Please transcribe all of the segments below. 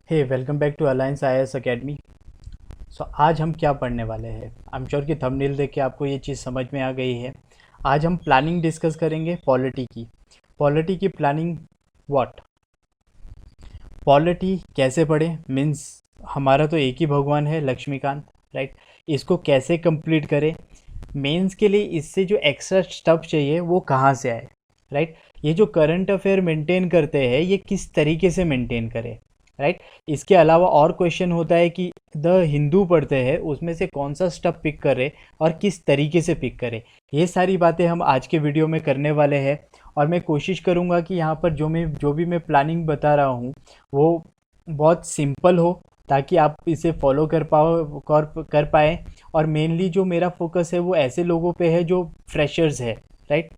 Hey welcome back to alliance IAS academy. So आज हम क्या पढ़ने वाले हैं? आई एम श्योर कि थंबनेल देख के आपको ये चीज़ समझ में आ गई है। आज हम प्लानिंग डिस्कस करेंगे पॉलिटी की। पॉलिटी की प्लानिंग व्हाट? पॉलिटी कैसे पढ़े मीन्स हमारा तो एक ही भगवान है लक्ष्मीकांत, राइट। इसको कैसे कंप्लीट करें, मेंस के लिए इससे जो एक्स्ट्रा स्टफ चाहिए वो कहाँ से आए, राइट। ये जो करंट अफेयर मेंटेन करते हैं ये किस तरीके से मेंटेन करें, राइट। इसके अलावा और क्वेश्चन होता है कि द हिंदू पढ़ते हैं उसमें से कौन सा स्टफ पिक करें और किस तरीके से पिक करें। ये सारी बातें हम आज के वीडियो में करने वाले हैं। और मैं कोशिश करूँगा कि यहाँ पर जो भी मैं प्लानिंग बता रहा हूँ वो बहुत सिंपल हो, ताकि आप इसे फॉलो कर पाएँ। और मेनली जो मेरा फोकस है वो ऐसे लोगों पे है जो फ्रेशर्स है, राइट।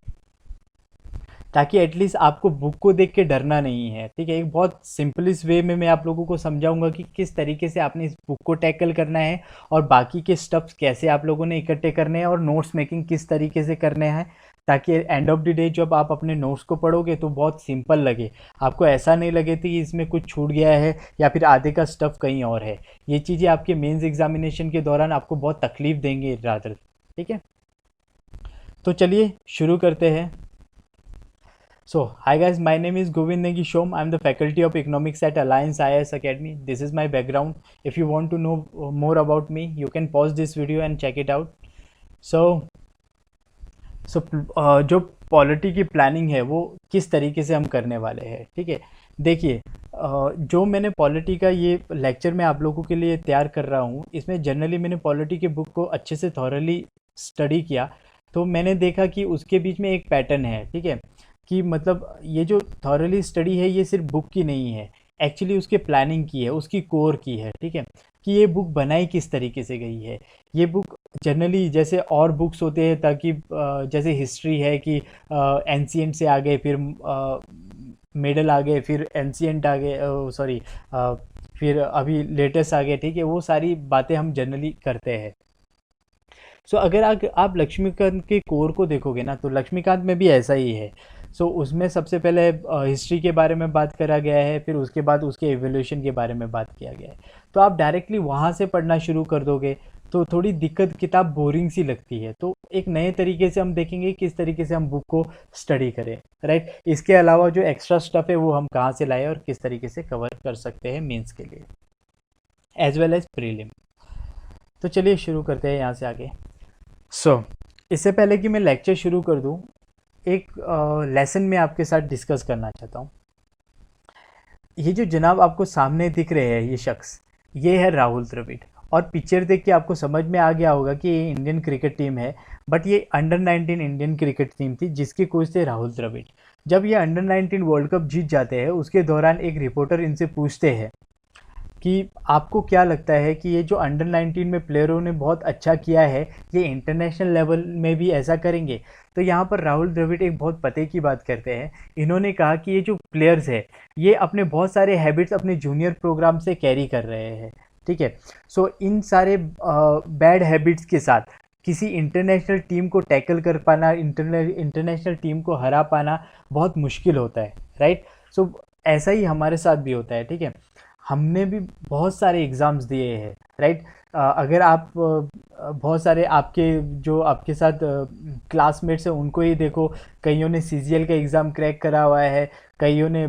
ताकि एटलीस्ट आपको बुक को देख के डरना नहीं है, ठीक है। एक बहुत सिंपलेस्ट वे में मैं आप लोगों को समझाऊंगा कि किस तरीके से आपने इस बुक को टैकल करना है और बाकी के स्टेप्स कैसे आप लोगों ने इकट्ठे करने हैं और नोट्स मेकिंग किस तरीके से करने हैं, ताकि एंड ऑफ द डे जब आप अपने नोट्स को पढ़ोगे तो बहुत सिंपल लगे। आपको ऐसा नहीं लगे कि इसमें कुछ छूट गया है या फिर आधे का स्टफ कहीं और है। ये चीज़ें आपके मेंस एग्जामिनेशन के दौरान आपको बहुत तकलीफ देंगे रादर, ठीक है। तो चलिए शुरू करते हैं। So, hi guys, my name is Govind Negi Shom. I'm the faculty of economics at Alliance IIS Academy. This is my background. If you want to know more about me, you can pause this video and check it out. So, जो polity की planning है वो किस तरीके से हम करने वाले हैं, ठीक है। देखिए, जो मैंने पॉलिटी का ये लेक्चर मैं आप लोगों के लिए तैयार कर रहा हूँ, इसमें जनरली मैंने पॉलिटी के बुक को अच्छे से थॉरली स्टडी किया। तो मैंने देखा कि उसके बीच में एक पैटर्न है, ठीक है। कि मतलब ये जो थॉरली स्टडी है ये सिर्फ बुक की नहीं है, एक्चुअली उसके प्लानिंग की है, उसकी कोर की है, ठीक है। कि ये बुक बनाई किस तरीके से गई है। ये बुक जनरली जैसे और बुक्स होते हैं, ताकि जैसे हिस्ट्री है कि एंशियंट से आ गए, फिर मिडल आ गए, फिर एंशियंट आ गए, सॉरी, फिर अभी लेटेस्ट आ गए, ठीक है। वो सारी बातें हम जनरली करते हैं। सो अगर आप लक्ष्मीकांत के कोर को देखोगे ना, तो लक्ष्मीकांत में भी ऐसा ही है। सो उसमें सबसे पहले हिस्ट्री के बारे में बात करा गया है, फिर उसके बाद उसके एवोल्यूशन के बारे में बात किया गया है। तो आप डायरेक्टली वहाँ से पढ़ना शुरू कर दोगे तो थोड़ी दिक्कत, किताब बोरिंग सी लगती है। तो एक नए तरीके से हम देखेंगे किस तरीके से हम बुक को स्टडी करें, राइट। इसके अलावा जो एक्स्ट्रा स्टफ है वो हम कहाँ से लाए और किस तरीके से कवर कर सकते हैं मेंस के लिए एज वेल एज प्रीलिम। तो चलिए शुरू करते हैं यहाँ से आगे। इससे पहले कि मैं लेक्चर शुरू कर दूं, एक लेसन में आपके साथ डिस्कस करना चाहता हूँ। ये जो जनाब आपको सामने दिख रहे हैं ये शख्स, ये है राहुल द्रविड़। और पिक्चर देख के आपको समझ में आ गया होगा कि ये इंडियन क्रिकेट टीम है, बट ये अंडर 19 इंडियन क्रिकेट टीम थी जिसके कोच थे राहुल द्रविड़। जब ये अंडर 19 वर्ल्ड कप जीत जाते हैं उसके दौरान एक रिपोर्टर इनसे पूछते हैं कि आपको क्या लगता है कि ये जो अंडर 19 में प्लेयरों ने बहुत अच्छा किया है, ये इंटरनेशनल लेवल में भी ऐसा करेंगे? तो यहाँ पर राहुल द्रविड़ एक बहुत पते की बात करते हैं। इन्होंने कहा कि ये जो प्लेयर्स है ये अपने बहुत सारे हैबिट्स अपने जूनियर प्रोग्राम से कैरी कर रहे हैं, ठीक है। सो इन सारे बैड हैबिट्स के साथ किसी इंटरनेशनल टीम को टैकल कर पाना, इंटरनेशनल टीम को हरा पाना बहुत मुश्किल होता है, राइट। सो ऐसा ही हमारे साथ भी होता है, ठीक है। हमने भी बहुत सारे एग्ज़ाम्स दिए हैं, राइट। अगर आप बहुत सारे आपके जो आपके साथ क्लासमेट्स हैं उनको ही देखो, कईयों ने सीजीएल का एग्ज़ाम क्रैक करा हुआ है, कईयों ने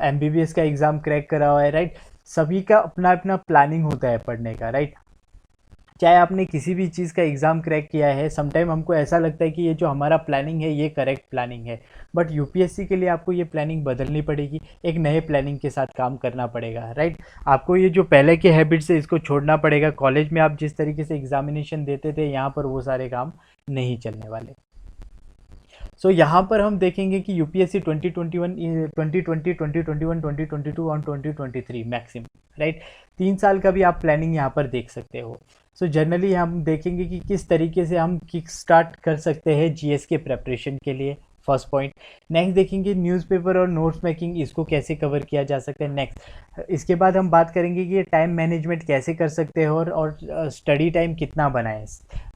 एमबीबीएस का एग्ज़ाम क्रैक करा हुआ है, राइट। सभी का अपना अपना प्लानिंग होता है पढ़ने का, राइट। चाहे आपने किसी भी चीज़ का एग्ज़ाम क्रैक किया है, समटाइम हमको ऐसा लगता है कि ये जो हमारा प्लानिंग है ये करेक्ट प्लानिंग है, बट यूपीएससी के लिए आपको ये प्लानिंग बदलनी पड़ेगी, एक नए प्लानिंग के साथ काम करना पड़ेगा, राइट। आपको ये जो पहले के हैबिट्स है इसको छोड़ना पड़ेगा। कॉलेज में आप जिस तरीके से एग्जामिनेशन देते थे, यहाँ पर वो सारे काम नहीं चलने वाले। सो यहाँ पर हम देखेंगे कि यूपीएससी 2021, 2020, 2021, 2022 और 2023 मैक्सिमम, राइट। 3 साल का भी आप प्लानिंग यहाँ पर देख सकते हो। सो जनरली हम देखेंगे कि किस तरीके से हम किक स्टार्ट कर सकते हैं जीएस के प्रेपरेशन के लिए, फर्स्ट पॉइंट। नेक्स्ट देखेंगे न्यूज़पेपर और नोट्स मेकिंग, इसको कैसे कवर किया जा सकता है, नेक्स्ट। इसके बाद हम बात करेंगे कि ये टाइम मैनेजमेंट कैसे कर सकते हो और स्टडी टाइम कितना बनाएं,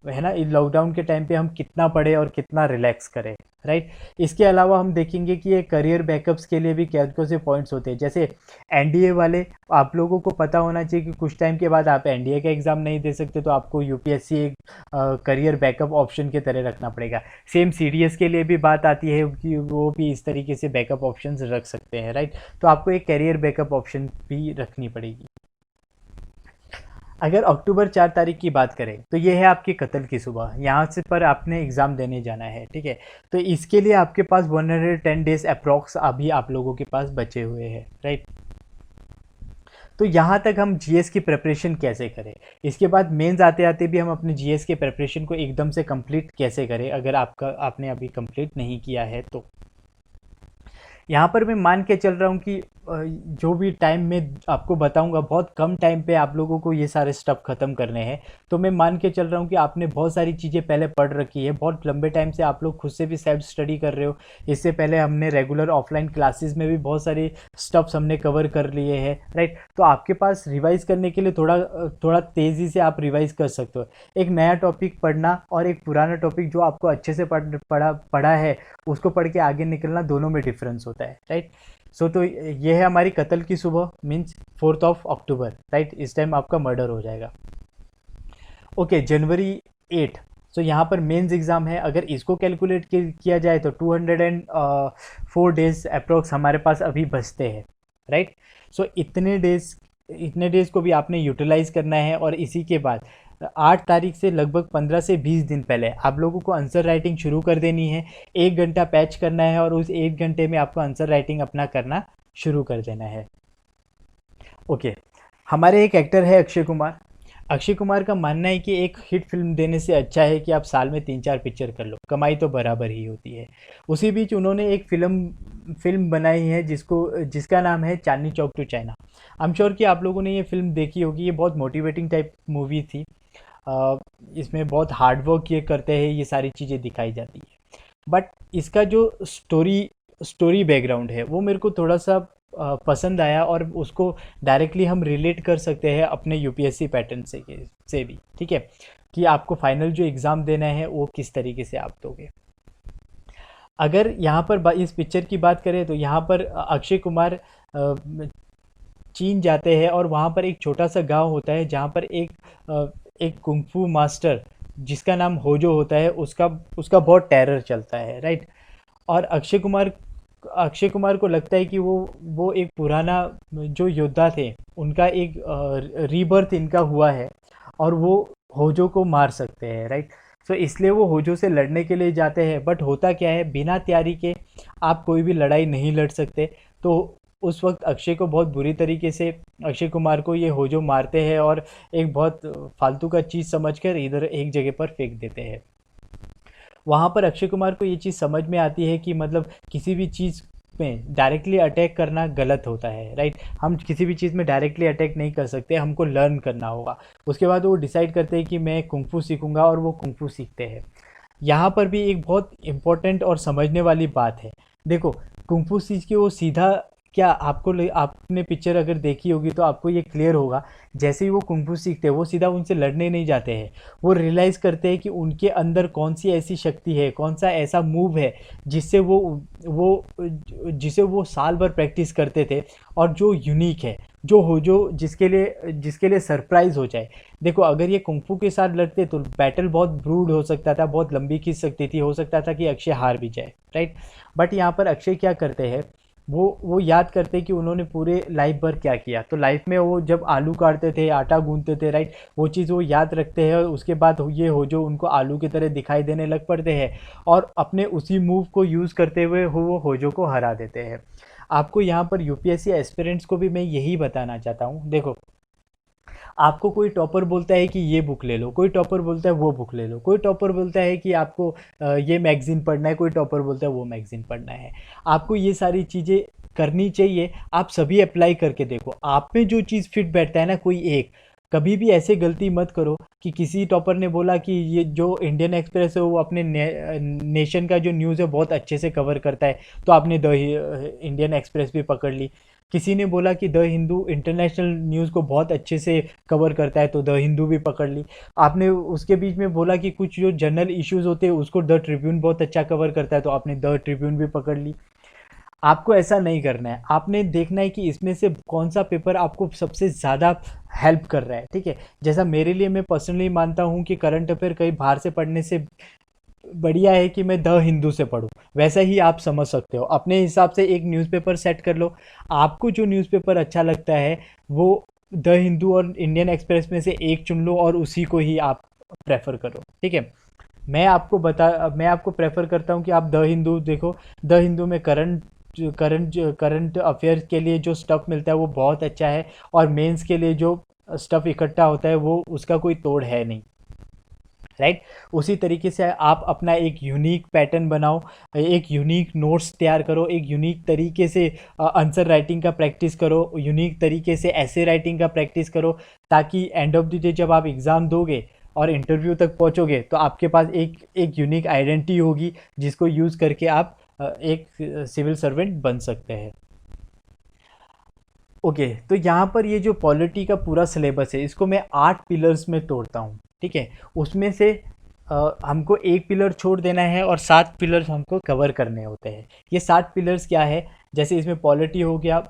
है ना, इस लॉकडाउन के टाइम पे हम कितना पढ़े और कितना रिलैक्स करें, राइट। इसके अलावा हम देखेंगे कि ये करियर बैकअप्स के लिए भी क्या कौन से पॉइंट्स होते हैं। जैसे एनडीए वाले, आप लोगों को पता होना चाहिए कि कुछ टाइम के बाद आप एनडीए का एग्ज़ाम नहीं दे सकते, तो आपको यूपीएससी एक करियर बैकअप ऑप्शन के तरह रखना पड़ेगा। सेम सीडीएस के लिए भी बात आती है कि वो भी इस तरीके से बैकअप ऑप्शंस रख सकते हैं, राइट। तो आपको एक करियर बैकअप ऑप्शन भी रखनी पड़ेगी। अगर अक्टूबर 4 तारीख की बात करें तो ये है आपकी कत्ल की सुबह, यहाँ से पर आपने एग्ज़ाम देने जाना है, ठीक है। तो इसके लिए आपके पास 110 डेज अप्रॉक्स अभी आप लोगों के पास बचे हुए हैं, राइट। तो यहाँ तक हम जीएस की प्रिपरेशन कैसे करें, इसके बाद मेंस आते आते भी हम अपने जीएस के प्रिपरेशन को एकदम से कंप्लीट कैसे करें, अगर आपने अभी कंप्लीट नहीं किया है तो। यहाँ पर मैं मान के चल रहा हूँ कि जो भी टाइम मैं आपको बताऊँगा, बहुत कम टाइम पे आप लोगों को ये सारे स्टेप ख़त्म करने हैं। तो मैं मान के चल रहा हूँ कि आपने बहुत सारी चीज़ें पहले पढ़ रखी है, बहुत लंबे टाइम से आप लोग खुद से भी सेल्फ स्टडी कर रहे हो। इससे पहले हमने रेगुलर ऑफलाइन क्लासेस में भी बहुत सारे स्टेप्स हमने कवर कर लिए हैं, राइट। तो आपके पास रिवाइज़ करने के लिए थोड़ा तेज़ी से आप रिवाइज़ कर सकते हो। एक नया टॉपिक पढ़ना और एक पुराना टॉपिक जो आपको अच्छे से पढ़ा है उसको पढ़ के आगे निकलना, दोनों में डिफरेंस होता है, राइट। सो तो ये है हमारी कत्ल की सुबह, मीन्स 4 अक्टूबर, राइट। इस टाइम आपका मर्डर हो जाएगा। ओके, जनवरी 8, सो यहाँ पर मेंस एग्ज़ाम है। अगर इसको कैलकुलेट किया जाए तो 204 डेज अप्रोक्स हमारे पास अभी बचते हैं, राइट। सो इतने डेज को भी आपने यूटिलाइज़ करना है। और इसी के बाद 8 तारीख से लगभग 15 से 20 दिन पहले आप लोगों को आंसर राइटिंग शुरू कर देनी है। 1 घंटा पैच करना है और उस 1 घंटे में आपको आंसर राइटिंग अपना करना शुरू कर देना है। ओके, हमारे एक एक्टर है अक्षय कुमार। अक्षय कुमार का मानना है कि एक हिट फिल्म देने से अच्छा है कि आप साल में 3-4 पिक्चर कर लो, कमाई तो बराबर ही होती है। उसी बीच उन्होंने एक फिल्म बनाई है जिसका नाम है Chandni Chowk to China. I am sure कि आप लोगों ने ये फिल्म देखी होगी। ये बहुत मोटिवेटिंग टाइप मूवी थी। इसमें बहुत हार्ड वर्क ये करते हैं, ये सारी चीज़ें दिखाई जाती है। बट इसका जो स्टोरी बैकग्राउंड है वो मेरे को थोड़ा सा पसंद आया, और उसको डायरेक्टली हम रिलेट कर सकते हैं अपने यूपीएससी पैटर्न से भी, ठीक है, कि आपको फाइनल जो एग्ज़ाम देना है वो किस तरीके से आप दोगे। अगर यहाँ पर इस पिक्चर की बात करें तो यहाँ पर अक्षय कुमार चीन जाते हैं और वहाँ पर एक छोटा सा गांव होता है जहाँ पर एक कुंफू मास्टर जिसका नाम होजो होता है, उसका बहुत टेरर चलता है, राइट। और अक्षय कुमार को लगता है कि वो एक पुराना जो योद्धा थे उनका एक रीबर्थ इनका हुआ है और वो होजो को मार सकते हैं, राइट। सो इसलिए वो होजो से लड़ने के लिए जाते हैं। बट होता क्या है, बिना तैयारी के आप कोई भी लड़ाई नहीं लड़ सकते। तो उस वक्त अक्षय को बहुत बुरी तरीके से अक्षय कुमार को ये होजो मारते हैं और एक बहुत फालतू का चीज़ समझकर इधर एक जगह पर फेंक देते हैं। वहाँ पर अक्षय कुमार को ये चीज़ समझ में आती है कि मतलब किसी भी चीज़ में डायरेक्टली अटैक करना गलत होता है, राइट। हम किसी भी चीज़ में डायरेक्टली अटैक नहीं कर सकते, हमको लर्न करना होगा। उसके बाद वो डिसाइड करते हैं कि मैं कुंफू सीखूंगा और वो कुंफू सीखते हैं। यहाँ पर भी एक बहुत इम्पोर्टेंट और समझने वाली बात है। देखो, कुंफू सीख के वो सीधा क्या आपने पिक्चर अगर देखी होगी तो आपको ये क्लियर होगा, जैसे ही वो कुंफू सीखते हैं वो सीधा उनसे लड़ने नहीं जाते हैं। वो रियलाइज़ करते हैं कि उनके अंदर कौन सी ऐसी शक्ति है, कौन सा ऐसा मूव है जिसे वो साल भर प्रैक्टिस करते थे और जो यूनिक है, जो जिसके लिए सरप्राइज हो जाए। देखो, अगर ये कुंफू के साथ लड़ते तो बैटल बहुत ब्रूड हो सकता था, बहुत लंबी खींच सकती थी, हो सकता था कि अक्षय हार भी जाए, राइट। बट यहाँ पर अक्षय क्या करते हैं, वो याद करते हैं कि उन्होंने पूरे लाइफ भर क्या किया। तो लाइफ में वो जब आलू काटते थे, आटा गूंथते थे, राइट, वो चीज़ वो याद रखते हैं। और उसके बाद ये हो जो उनको आलू की तरह दिखाई देने लग पड़ते हैं और अपने उसी मूव को यूज़ करते हुए वो होजो को हरा देते हैं। आपको यहाँ पर यूपीएससी एस्पिरेंट्स को भी मैं यही बताना चाहता हूँ। देखो, आपको कोई टॉपर बोलता है कि ये बुक ले लो, कोई टॉपर बोलता है वो बुक ले लो, कोई टॉपर बोलता है कि आपको ये मैगज़ीन पढ़ना है, कोई टॉपर बोलता है वो मैगज़ीन पढ़ना है। आपको ये सारी चीज़ें करनी चाहिए। आप सभी अप्लाई करके देखो, आप में जो चीज़ फिट बैठता है ना, कोई एक। कभी भी ऐसे गलती मत करो कि किसी टॉपर ने बोला कि ये जो इंडियन एक्सप्रेस है वो अपने नेशन का जो न्यूज़ है बहुत अच्छे से कवर करता है, तो आपने द इंडियन एक्सप्रेस भी पकड़ ली। किसी ने बोला कि द हिंदू इंटरनेशनल न्यूज़ को बहुत अच्छे से कवर करता है, तो द हिंदू भी पकड़ ली। आपने उसके बीच में बोला कि कुछ जो जनरल इश्यूज होते हैं उसको द ट्रिब्यून बहुत अच्छा कवर करता है, तो आपने द ट्रिब्यून भी पकड़ ली। आपको ऐसा नहीं करना है, आपने देखना है कि इसमें से कौन सा पेपर आपको सबसे ज़्यादा हेल्प कर रहा है, ठीक है। जैसा मेरे लिए, मैं पर्सनली मानता हूँ कि करंट अफेयर कहीं बाहर से पढ़ने से बढ़िया है कि मैं द हिंदू से पढूं। वैसा ही आप समझ सकते हो, अपने हिसाब से एक न्यूज़पेपर सेट कर लो। आपको जो न्यूज़पेपर अच्छा लगता है वो द हिंदू और इंडियन एक्सप्रेस में से एक चुन लो और उसी को ही आप प्रेफर करो, ठीक है। मैं आपको प्रेफर करता हूँ कि आप द हिंदू देखो। द हिंदू में करंट अफेयर्स के लिए जो स्टफ़ मिलता है वो बहुत अच्छा है, और मेंस के लिए जो स्टफ़ इकट्ठा होता है वो उसका कोई तोड़ है नहीं, राइट। उसी तरीके से आप अपना एक यूनिक पैटर्न बनाओ, एक यूनिक नोट्स तैयार करो, एक यूनिक तरीके से आंसर राइटिंग का प्रैक्टिस करो, यूनिक तरीके से ऐसे राइटिंग का प्रैक्टिस करो, ताकि एंड ऑफ द डे जब आप एग्ज़ाम दोगे और इंटरव्यू तक पहुंचोगे तो आपके पास एक यूनिक आइडेंटिटी होगी, जिसको यूज़ करके आप एक सिविल सर्वेंट बन सकते हैं। ओके, तो यहाँ पर ये जो पॉलिटी का पूरा सिलेबस है इसको मैं 8 पिलर्स में तोड़ता हूँ, ठीक है। उसमें से हमको एक पिलर छोड़ देना है और 7 पिलर्स हमको कवर करने होते हैं। ये 7 पिलर्स क्या है, जैसे इसमें पॉलिटी हो गया,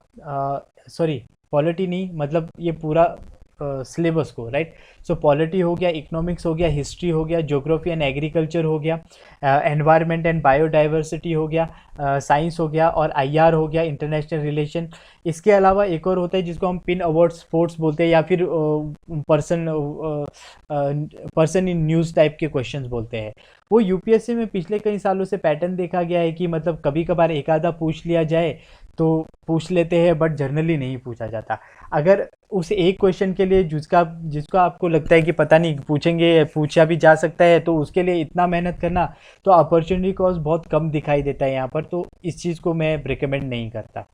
सॉरी पॉलिटी नहीं, मतलब ये पूरा सिलेबस को, राइट। सो पॉलिटी हो गया, इकोनॉमिक्स हो गया, हिस्ट्री हो गया, ज्योग्राफी एंड एग्रीकल्चर हो गया, एनवायरनमेंट एंड बायोडाइवर्सिटी हो गया, साइंस हो गया, और आईआर हो गया, इंटरनेशनल रिलेशन। इसके अलावा एक और होता है जिसको हम पिन अवार्ड स्पोर्ट्स बोलते हैं, या फिर पर्सन इन न्यूज़ टाइप के क्वेश्चंस बोलते हैं। वो यूपीएससी में पिछले कई सालों से पैटर्न देखा गया है कि मतलब कभी कभार एक आधा पूछ लिया जाए तो पूछ लेते हैं, बट जनरली नहीं पूछा जाता। अगर उस एक क्वेश्चन के लिए जिसका आपको लगता है कि पता नहीं पूछेंगे, पूछा भी जा सकता है, तो उसके लिए इतना मेहनत करना, तो अपॉर्चुनिटी कॉस्ट बहुत कम दिखाई देता है यहाँ पर, तो इस चीज़ को मैं रिकमेंड नहीं करता,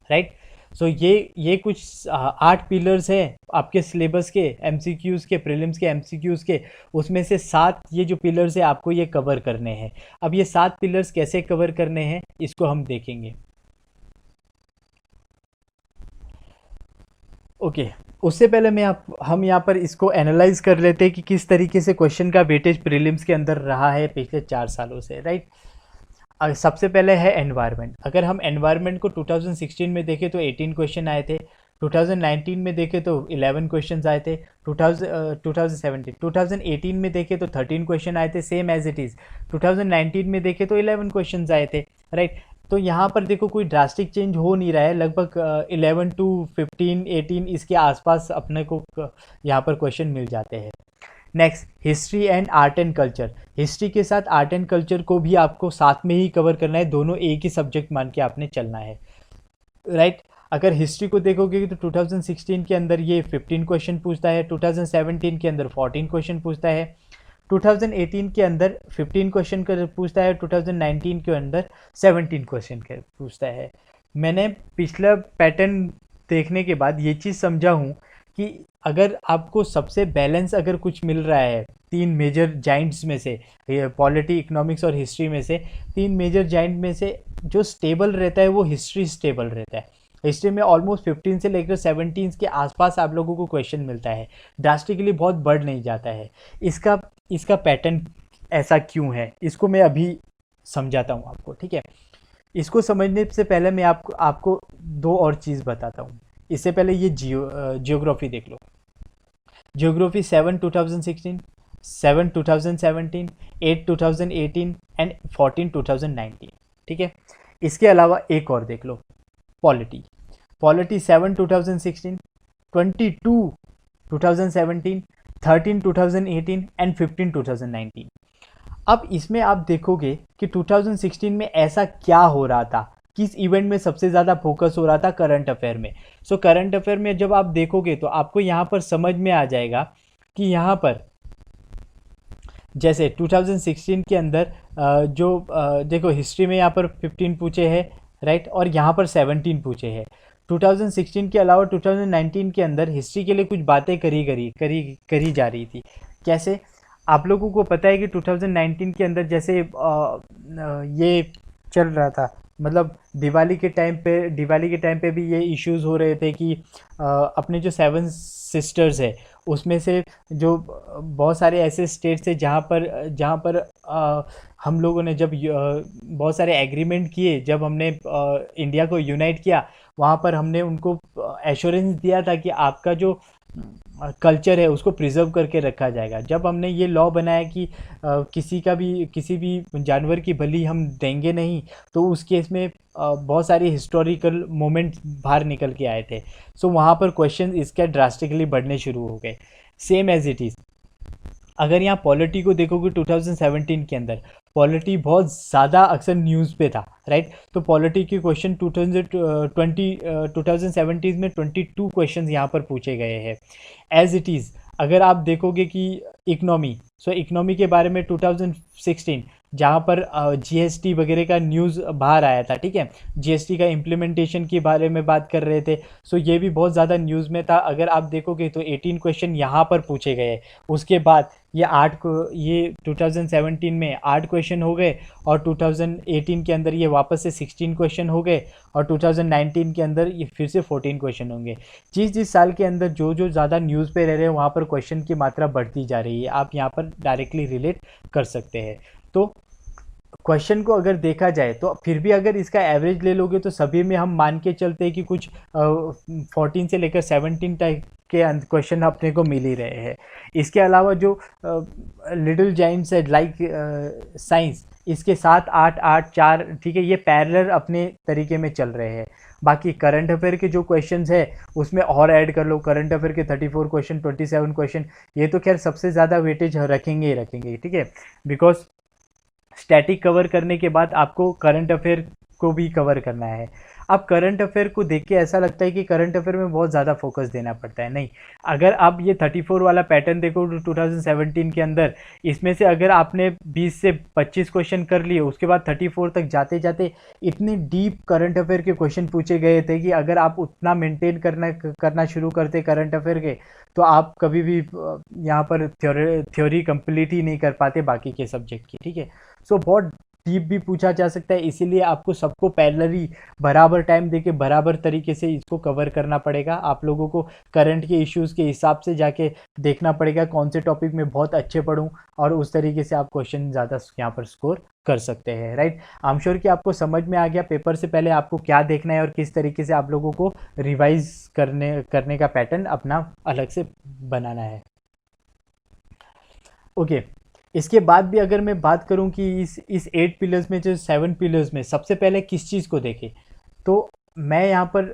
राइट। सो ये कुछ 8 पिलर्स हैं आपके सिलेबस के, एमसीक्यूज़ के, प्रीलिम्स के एमसीक्यूज़ के। उसमें से 7 ये जो पिलर्स है आपको ये कवर करने हैं। अब ये 7 पिलर्स कैसे कवर करने हैं इसको हम देखेंगे। ओके, उससे पहले हम यहाँ पर इसको एनालाइज कर लेते हैं कि किस तरीके से क्वेश्चन का वेटेज प्रीलिम्स के अंदर रहा है पिछले 4 सालों से, राइट। सबसे पहले है एनवायरनमेंट। अगर हम एनवायरनमेंट को 2016 में देखें तो 18 क्वेश्चन आए थे, 2019 में देखें तो 11 क्वेश्चन आए थे, 2018 में देखें तो 13 क्वेश्चन आए थे, सेम एज इट इज़। 2019 में देखें तो 11 क्वेश्चन आए थे, राइट। तो यहाँ पर देखो कोई ड्रास्टिक चेंज हो नहीं रहा है, लगभग 11 टू 15 18 इसके आसपास अपने को यहाँ पर क्वेश्चन मिल जाते हैं। Next, history and art and culture. History के साथ आर्ट एंड कल्चर को भी आपको साथ में ही कवर करना है, दोनों एक ही सब्जेक्ट मान के आपने चलना है, राइट। अगर हिस्ट्री को देखोगे तो 2016 के अंदर ये 15 क्वेश्चन पूछता है, 2017 के अंदर 14 क्वेश्चन पूछता है, 2018 के अंदर 15 क्वेश्चन कर पूछता है, 2019 के अंदर 17 क्वेश्चन पूछता है। मैंने पिछला पैटर्न देखने के बाद ये चीज़ समझा हूँ कि अगर आपको सबसे बैलेंस अगर कुछ मिल रहा है 3 मेजर जाइंट्स में से, पॉलिटी, इकोनॉमिक्स और हिस्ट्री में से, 3 मेजर जाइंट में से जो स्टेबल रहता है वो हिस्ट्री स्टेबल रहता है। हिस्ट्री में ऑलमोस्ट 15 से लेकर 17 के आसपास आप लोगों को क्वेश्चन मिलता है, ड्रास्टिकली बहुत बढ़ नहीं जाता है। इसका पैटर्न ऐसा क्यों है इसको मैं अभी समझाता हूँ आपको, ठीक है। इसको समझने से पहले मैं आपको 2 और चीज़ बताता हूँ। इससे पहले ये जियोग्राफी देख लो। जियोग्राफी 7 2016, 7 2017, 8 2018 एंड 14 2019, ठीक है। इसके अलावा एक और देख लो, पॉलिटी। Polity 7 2016, 22 2017, 13 2018 and 15 2019। अब इसमें आप देखोगे कि 2016 में ऐसा क्या हो रहा था, किस इवेंट में सबसे ज़्यादा फोकस हो रहा था, करंट अफेयर में। सो करंट अफेयर में जब आप देखोगे तो आपको यहाँ पर समझ में आ जाएगा कि यहाँ पर जैसे 2016 के अंदर देखो हिस्ट्री में यहाँ पर 15 पूछे हैं, राइट, और यहाँ पर 17 पूछे हैं। 2016 के अलावा 2019 के अंदर हिस्ट्री के लिए कुछ बातें करी जा रही थी। कैसे, आप लोगों को पता है कि 2019 के अंदर जैसे ये चल रहा था, मतलब दिवाली के टाइम पे भी ये इश्यूज हो रहे थे कि अपने जो सेवन सिस्टर्स है उसमें से जो बहुत सारे ऐसे स्टेट्स थे जहाँ पर हम लोगों ने जब बहुत सारे एग्रीमेंट किए, जब हमने इंडिया को यूनाइट किया, वहाँ पर हमने उनको एश्योरेंस दिया था कि आपका जो कल्चर है उसको प्रिजर्व करके रखा जाएगा। जब हमने ये लॉ बनाया कि किसी भी जानवर की बलि हम देंगे नहीं, तो उस केस में बहुत सारे हिस्टोरिकल मोमेंट्स बाहर निकल के आए थे। सो वहाँ पर क्वेश्चन इसके ड्रास्टिकली बढ़ने शुरू हो गए। सेम एज इट इज़, अगर यहाँ पॉलिटी को देखोगे 2017 के अंदर, पॉलिटी बहुत ज़्यादा अक्सर न्यूज़ पे था, राइट। तो पॉलिटी के क्वेश्चन 2017 में 22 क्वेश्चन यहाँ पर पूछे गए हैं। एज इट इज़ अगर आप देखोगे कि इकोनॉमी के बारे में 2016 जहाँ पर जीएसटी वगैरह का न्यूज़ बाहर आया था, ठीक है, जीएसटी का इम्प्लीमेंटेशन के बारे में बात कर रहे थे। सो ये भी बहुत ज़्यादा न्यूज़ में था। अगर आप देखोगे तो 18 क्वेश्चन यहाँ पर पूछे गए। उसके बाद ये 2017 में 8 क्वेश्चन हो गए, और 2018 के अंदर ये वापस से 16 क्वेश्चन हो गए, और 2019 के अंदर ये फिर से 14 क्वेश्चन होंगे। जिस साल के अंदर जो ज़्यादा न्यूज़ पे रह रहे हैं वहाँ पर क्वेश्चन की मात्रा बढ़ती जा रही है। आप यहाँ पर डायरेक्टली रिलेट कर सकते हैं। तो क्वेश्चन को अगर देखा जाए तो फिर भी अगर इसका एवरेज ले लोगे तो सभी में हम मान के चलते हैं कि कुछ 14 से लेकर 17 तक के क्वेश्चन अपने को मिल ही रहे हैं। इसके अलावा जो लिटिल जाइंट्स है लाइक साइंस, इसके 7 8 8 4, ठीक है, ये पैरेलल अपने तरीके में चल रहे हैं। बाकी करंट अफेयर के जो क्वेश्चंस है उसमें और ऐड कर लो, करंट अफेयर के 34 क्वेश्चन, 27 क्वेश्चन, ये तो खैर सबसे ज़्यादा वेटेज रखेंगे ही रखेंगे, ठीक है, बिकॉज स्टैटिक कवर करने के बाद आपको करंट अफेयर को भी कवर करना है। अब करंट अफेयर को देख के ऐसा लगता है कि करंट अफेयर में बहुत ज़्यादा फोकस देना पड़ता है, नहीं। अगर आप ये 34 वाला पैटर्न देखो 2017 के अंदर, इसमें से अगर आपने 20 से 25 क्वेश्चन कर लिए, उसके बाद 34 तक जाते जाते इतने डीप करंट अफेयर के क्वेश्चन पूछे गए थे कि अगर आप उतना मेंटेन करना शुरू करते करंट अफेयर के, तो आप कभी भी यहाँ पर थ्योरी कंप्लीट ही नहीं कर पाते बाकी के सब्जेक्ट की, ठीक है। सो बहुत डीप भी पूछा जा सकता है, इसीलिए आपको सबको पैरेलली बराबर टाइम देके बराबर तरीके से इसको कवर करना पड़ेगा। आप लोगों को करंट के इश्यूज़ के हिसाब से जाके देखना पड़ेगा कौन से टॉपिक में बहुत अच्छे पढ़ूं, और उस तरीके से आप क्वेश्चन ज़्यादा यहाँ पर स्कोर कर सकते हैं, राइट। आई एम श्योर कि आपको समझ में आ गया पेपर से पहले आपको क्या देखना है और किस तरीके से आप लोगों को रिवाइज करने का पैटर्न अपना अलग से बनाना है। ओके, इसके बाद भी अगर मैं बात करूं कि इस 8 पिलर्स में, जो 7 पिलर्स में सबसे पहले किस चीज़ को देखें, तो मैं यहाँ पर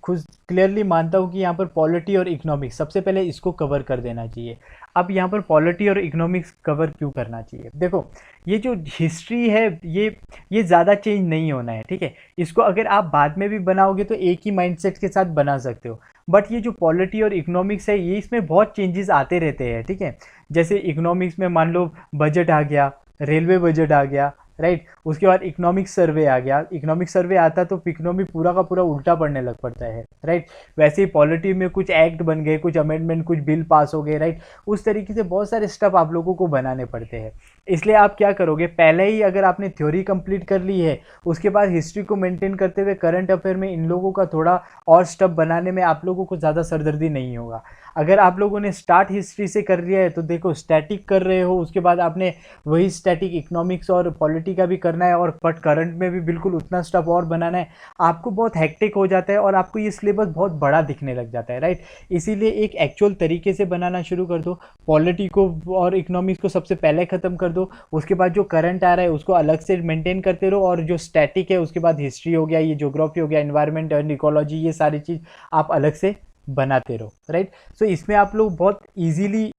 खुद क्लियरली मानता हूँ कि यहाँ पर पॉलिटी और इकोनॉमिक्स सबसे पहले इसको कवर कर देना चाहिए। अब यहाँ पर पॉलिटी और इकोनॉमिक्स कवर क्यों करना चाहिए? देखो, ये जो हिस्ट्री है ये ज़्यादा चेंज नहीं होना है, ठीक है। इसको अगर आप बाद में भी बनाओगे तो एक ही माइंडसेट के साथ बना सकते हो। बट ये जो पॉलिटी और इकोनॉमिक्स है, ये इसमें बहुत चेंजेस आते रहते हैं, ठीक है। जैसे इकोनॉमिक्स में मान लो बजट आ गया, रेलवे बजट आ गया, राइट। उसके बाद इकोनॉमिक सर्वे आ गया, इकोनॉमिक सर्वे आता तो इकोनॉमी पूरा का पूरा उल्टा पड़ने लग पड़ता है, राइट। वैसे ही पॉलिटी में कुछ एक्ट बन गए, कुछ अमेंडमेंट, कुछ बिल पास हो गए, राइट। उस तरीके से बहुत सारे स्टेप आप लोगों को बनाने पड़ते हैं। इसलिए आप क्या करोगे, पहले ही अगर आपने थ्योरी कंप्लीट कर ली है, उसके बाद हिस्ट्री को मेंटेन करते हुए करंट अफेयर में इन लोगों का थोड़ा और स्टेप बनाने में आप लोगों को ज़्यादा सरदर्दी नहीं होगा। अगर आप लोगों ने स्टार्ट हिस्ट्री से कर लिया है तो देखो स्टैटिक कर रहे हो, उसके बाद आपने वही स्टैटिक इकोनॉमिक्स और पॉलिटी का भी करना है, और बट करंट में भी बिल्कुल उतना स्टफ और बनाना है, आपको बहुत हेक्टिक हो जाता है और आपको ये सिलेबस बहुत बड़ा दिखने लग जाता है, राइट। इसीलिए एक एक्चुअल तरीके से बनाना शुरू कर दो। पॉलिटी को और इकोनॉमिक्स को सबसे पहले ख़त्म कर दो, उसके बाद जो करंट आ रहा है उसको अलग से मेंटेन करते रहो, और जो स्टैटिक है उसके बाद हिस्ट्री हो गया, ये ज्योग्राफी हो गया, एनवायरनमेंट एंड इकोलॉजी, ये सारी चीज़ आप अलग से बनाते रहो, राइट। सो इसमें आप लोग बहुत इजीली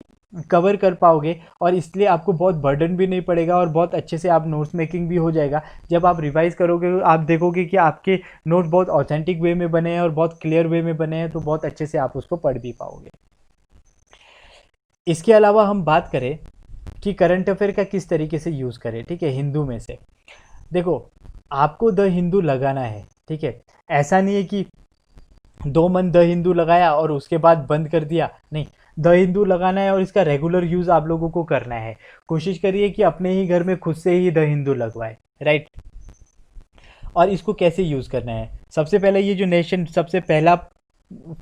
कवर कर पाओगे, और इसलिए आपको बहुत बर्डन भी नहीं पड़ेगा, और बहुत अच्छे से आप नोट्स मेकिंग भी हो जाएगा। जब आप रिवाइज करोगे आप देखोगे कि आपके नोट बहुत ऑथेंटिक वे में बने हैं और बहुत क्लियर वे में बने हैं, तो बहुत अच्छे से आप उसको पढ़ भी पाओगे। इसके अलावा हम बात करें कि करंट अफेयर का किस तरीके से यूज़ करें, ठीक है, हिंदू में से। देखो, आपको द हिंदू लगाना है, ठीक है। ऐसा नहीं है कि 2 मंथ द हिंदू लगाया और उसके बाद बंद कर दिया, नहीं। द हिंदू लगाना है और इसका रेगुलर यूज़ आप लोगों को करना है। कोशिश करिए कि अपने ही घर में खुद से ही द हिंदू लगवाए, राइट। और इसको कैसे यूज़ करना है। सबसे पहले ये जो नेशन, सबसे पहला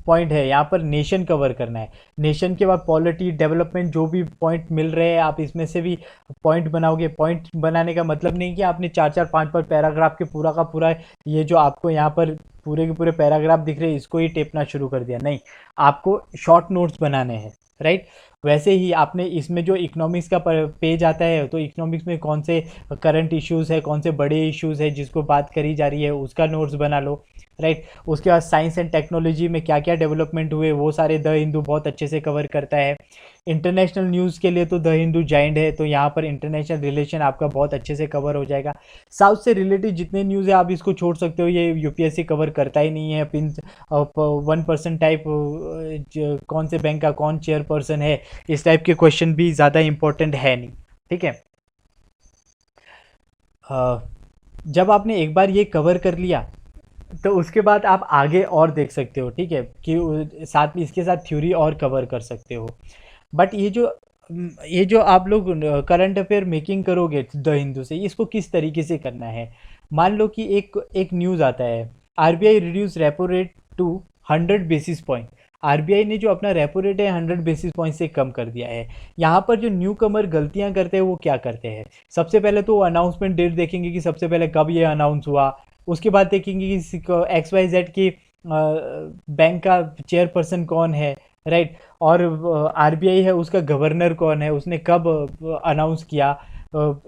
पॉइंट है यहाँ पर नेशन कवर करना है। नेशन के बाद पॉलिटी, डेवलपमेंट, जो भी पॉइंट मिल रहे हैं आप इसमें से भी पॉइंट बनाओगे। पॉइंट बनाने का मतलब नहीं कि आपने 4-4 5-5 पैराग्राफ के पूरा का पूरा ये जो आपको यहाँ पर पूरे के पूरे पैराग्राफ दिख रहे हैं इसको ही टेपना शुरू कर दिया, नहीं, आपको शॉर्ट नोट्स बनाने हैं, राइट। वैसे ही आपने इसमें जो इकोनॉमिक्स का पेज आता है तो इकोनॉमिक्स में कौन से करंट इश्यूज़ है, कौन से बड़े इश्यूज़ है जिसको बात करी जा रही है उसका नोट्स बना लो, राइट। उसके बाद साइंस एंड टेक्नोलॉजी में क्या क्या डेवलपमेंट हुए वो सारे द हिंदू बहुत अच्छे से कवर करता है। इंटरनेशनल न्यूज़ के लिए तो द हिंदू जाइंट है, तो यहाँ पर इंटरनेशनल रिलेशन आपका बहुत अच्छे से कवर हो जाएगा। साउथ से रिलेटेड जितने न्यूज़ है आप इसको छोड़ सकते हो, ये यूपीएससी कवर करता ही नहीं है। पिन 1% टाइप, कौन से बैंक का कौन चेयरपर्सन है, इस टाइप के क्वेश्चन भी ज़्यादा इंपॉर्टेंट है नहीं, ठीक है। जब आपने एक बार ये कवर कर लिया तो उसके बाद आप आगे और देख सकते हो, ठीक है, कि साथ में इसके साथ थ्योरी और कवर कर सकते हो। बट ये जो आप लोग करंट अफेयर मेकिंग करोगे द हिंदू से, इसको किस तरीके से करना है। मान लो कि एक एक न्यूज़ आता है, RBI reduce repo rate to 100 basis point. RBI ने जो अपना रेपो रेट है 100 बेसिस पॉइंट से कम कर दिया है। यहाँ पर जो न्यू कमर गलतियाँ करते हैं वो क्या करते हैं, सबसे पहले तो अनाउंसमेंट डेट देखेंगे कि सबसे पहले कब ये अनाउंस हुआ। उसके बाद देखेंगे कि XYZ की बैंक का चेयरपर्सन कौन है, राइट। और आरबीआई है उसका गवर्नर कौन है, उसने कब अनाउंस किया,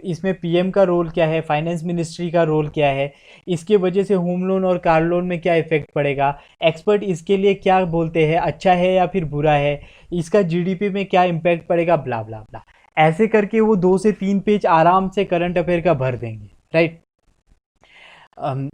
इसमें पीएम का रोल क्या है, फाइनेंस मिनिस्ट्री का रोल क्या है, इसके वजह से होम लोन और कार लोन में क्या इफेक्ट पड़ेगा, एक्सपर्ट इसके लिए क्या बोलते हैं, अच्छा है या फिर बुरा है, इसका जीडीपी में क्या इम्पैक्ट पड़ेगा, ब्ला ब्ला ब्ला। ऐसे करके वो 2 से 3 पेज आराम से करंट अफेयर का भर देंगे, राइट।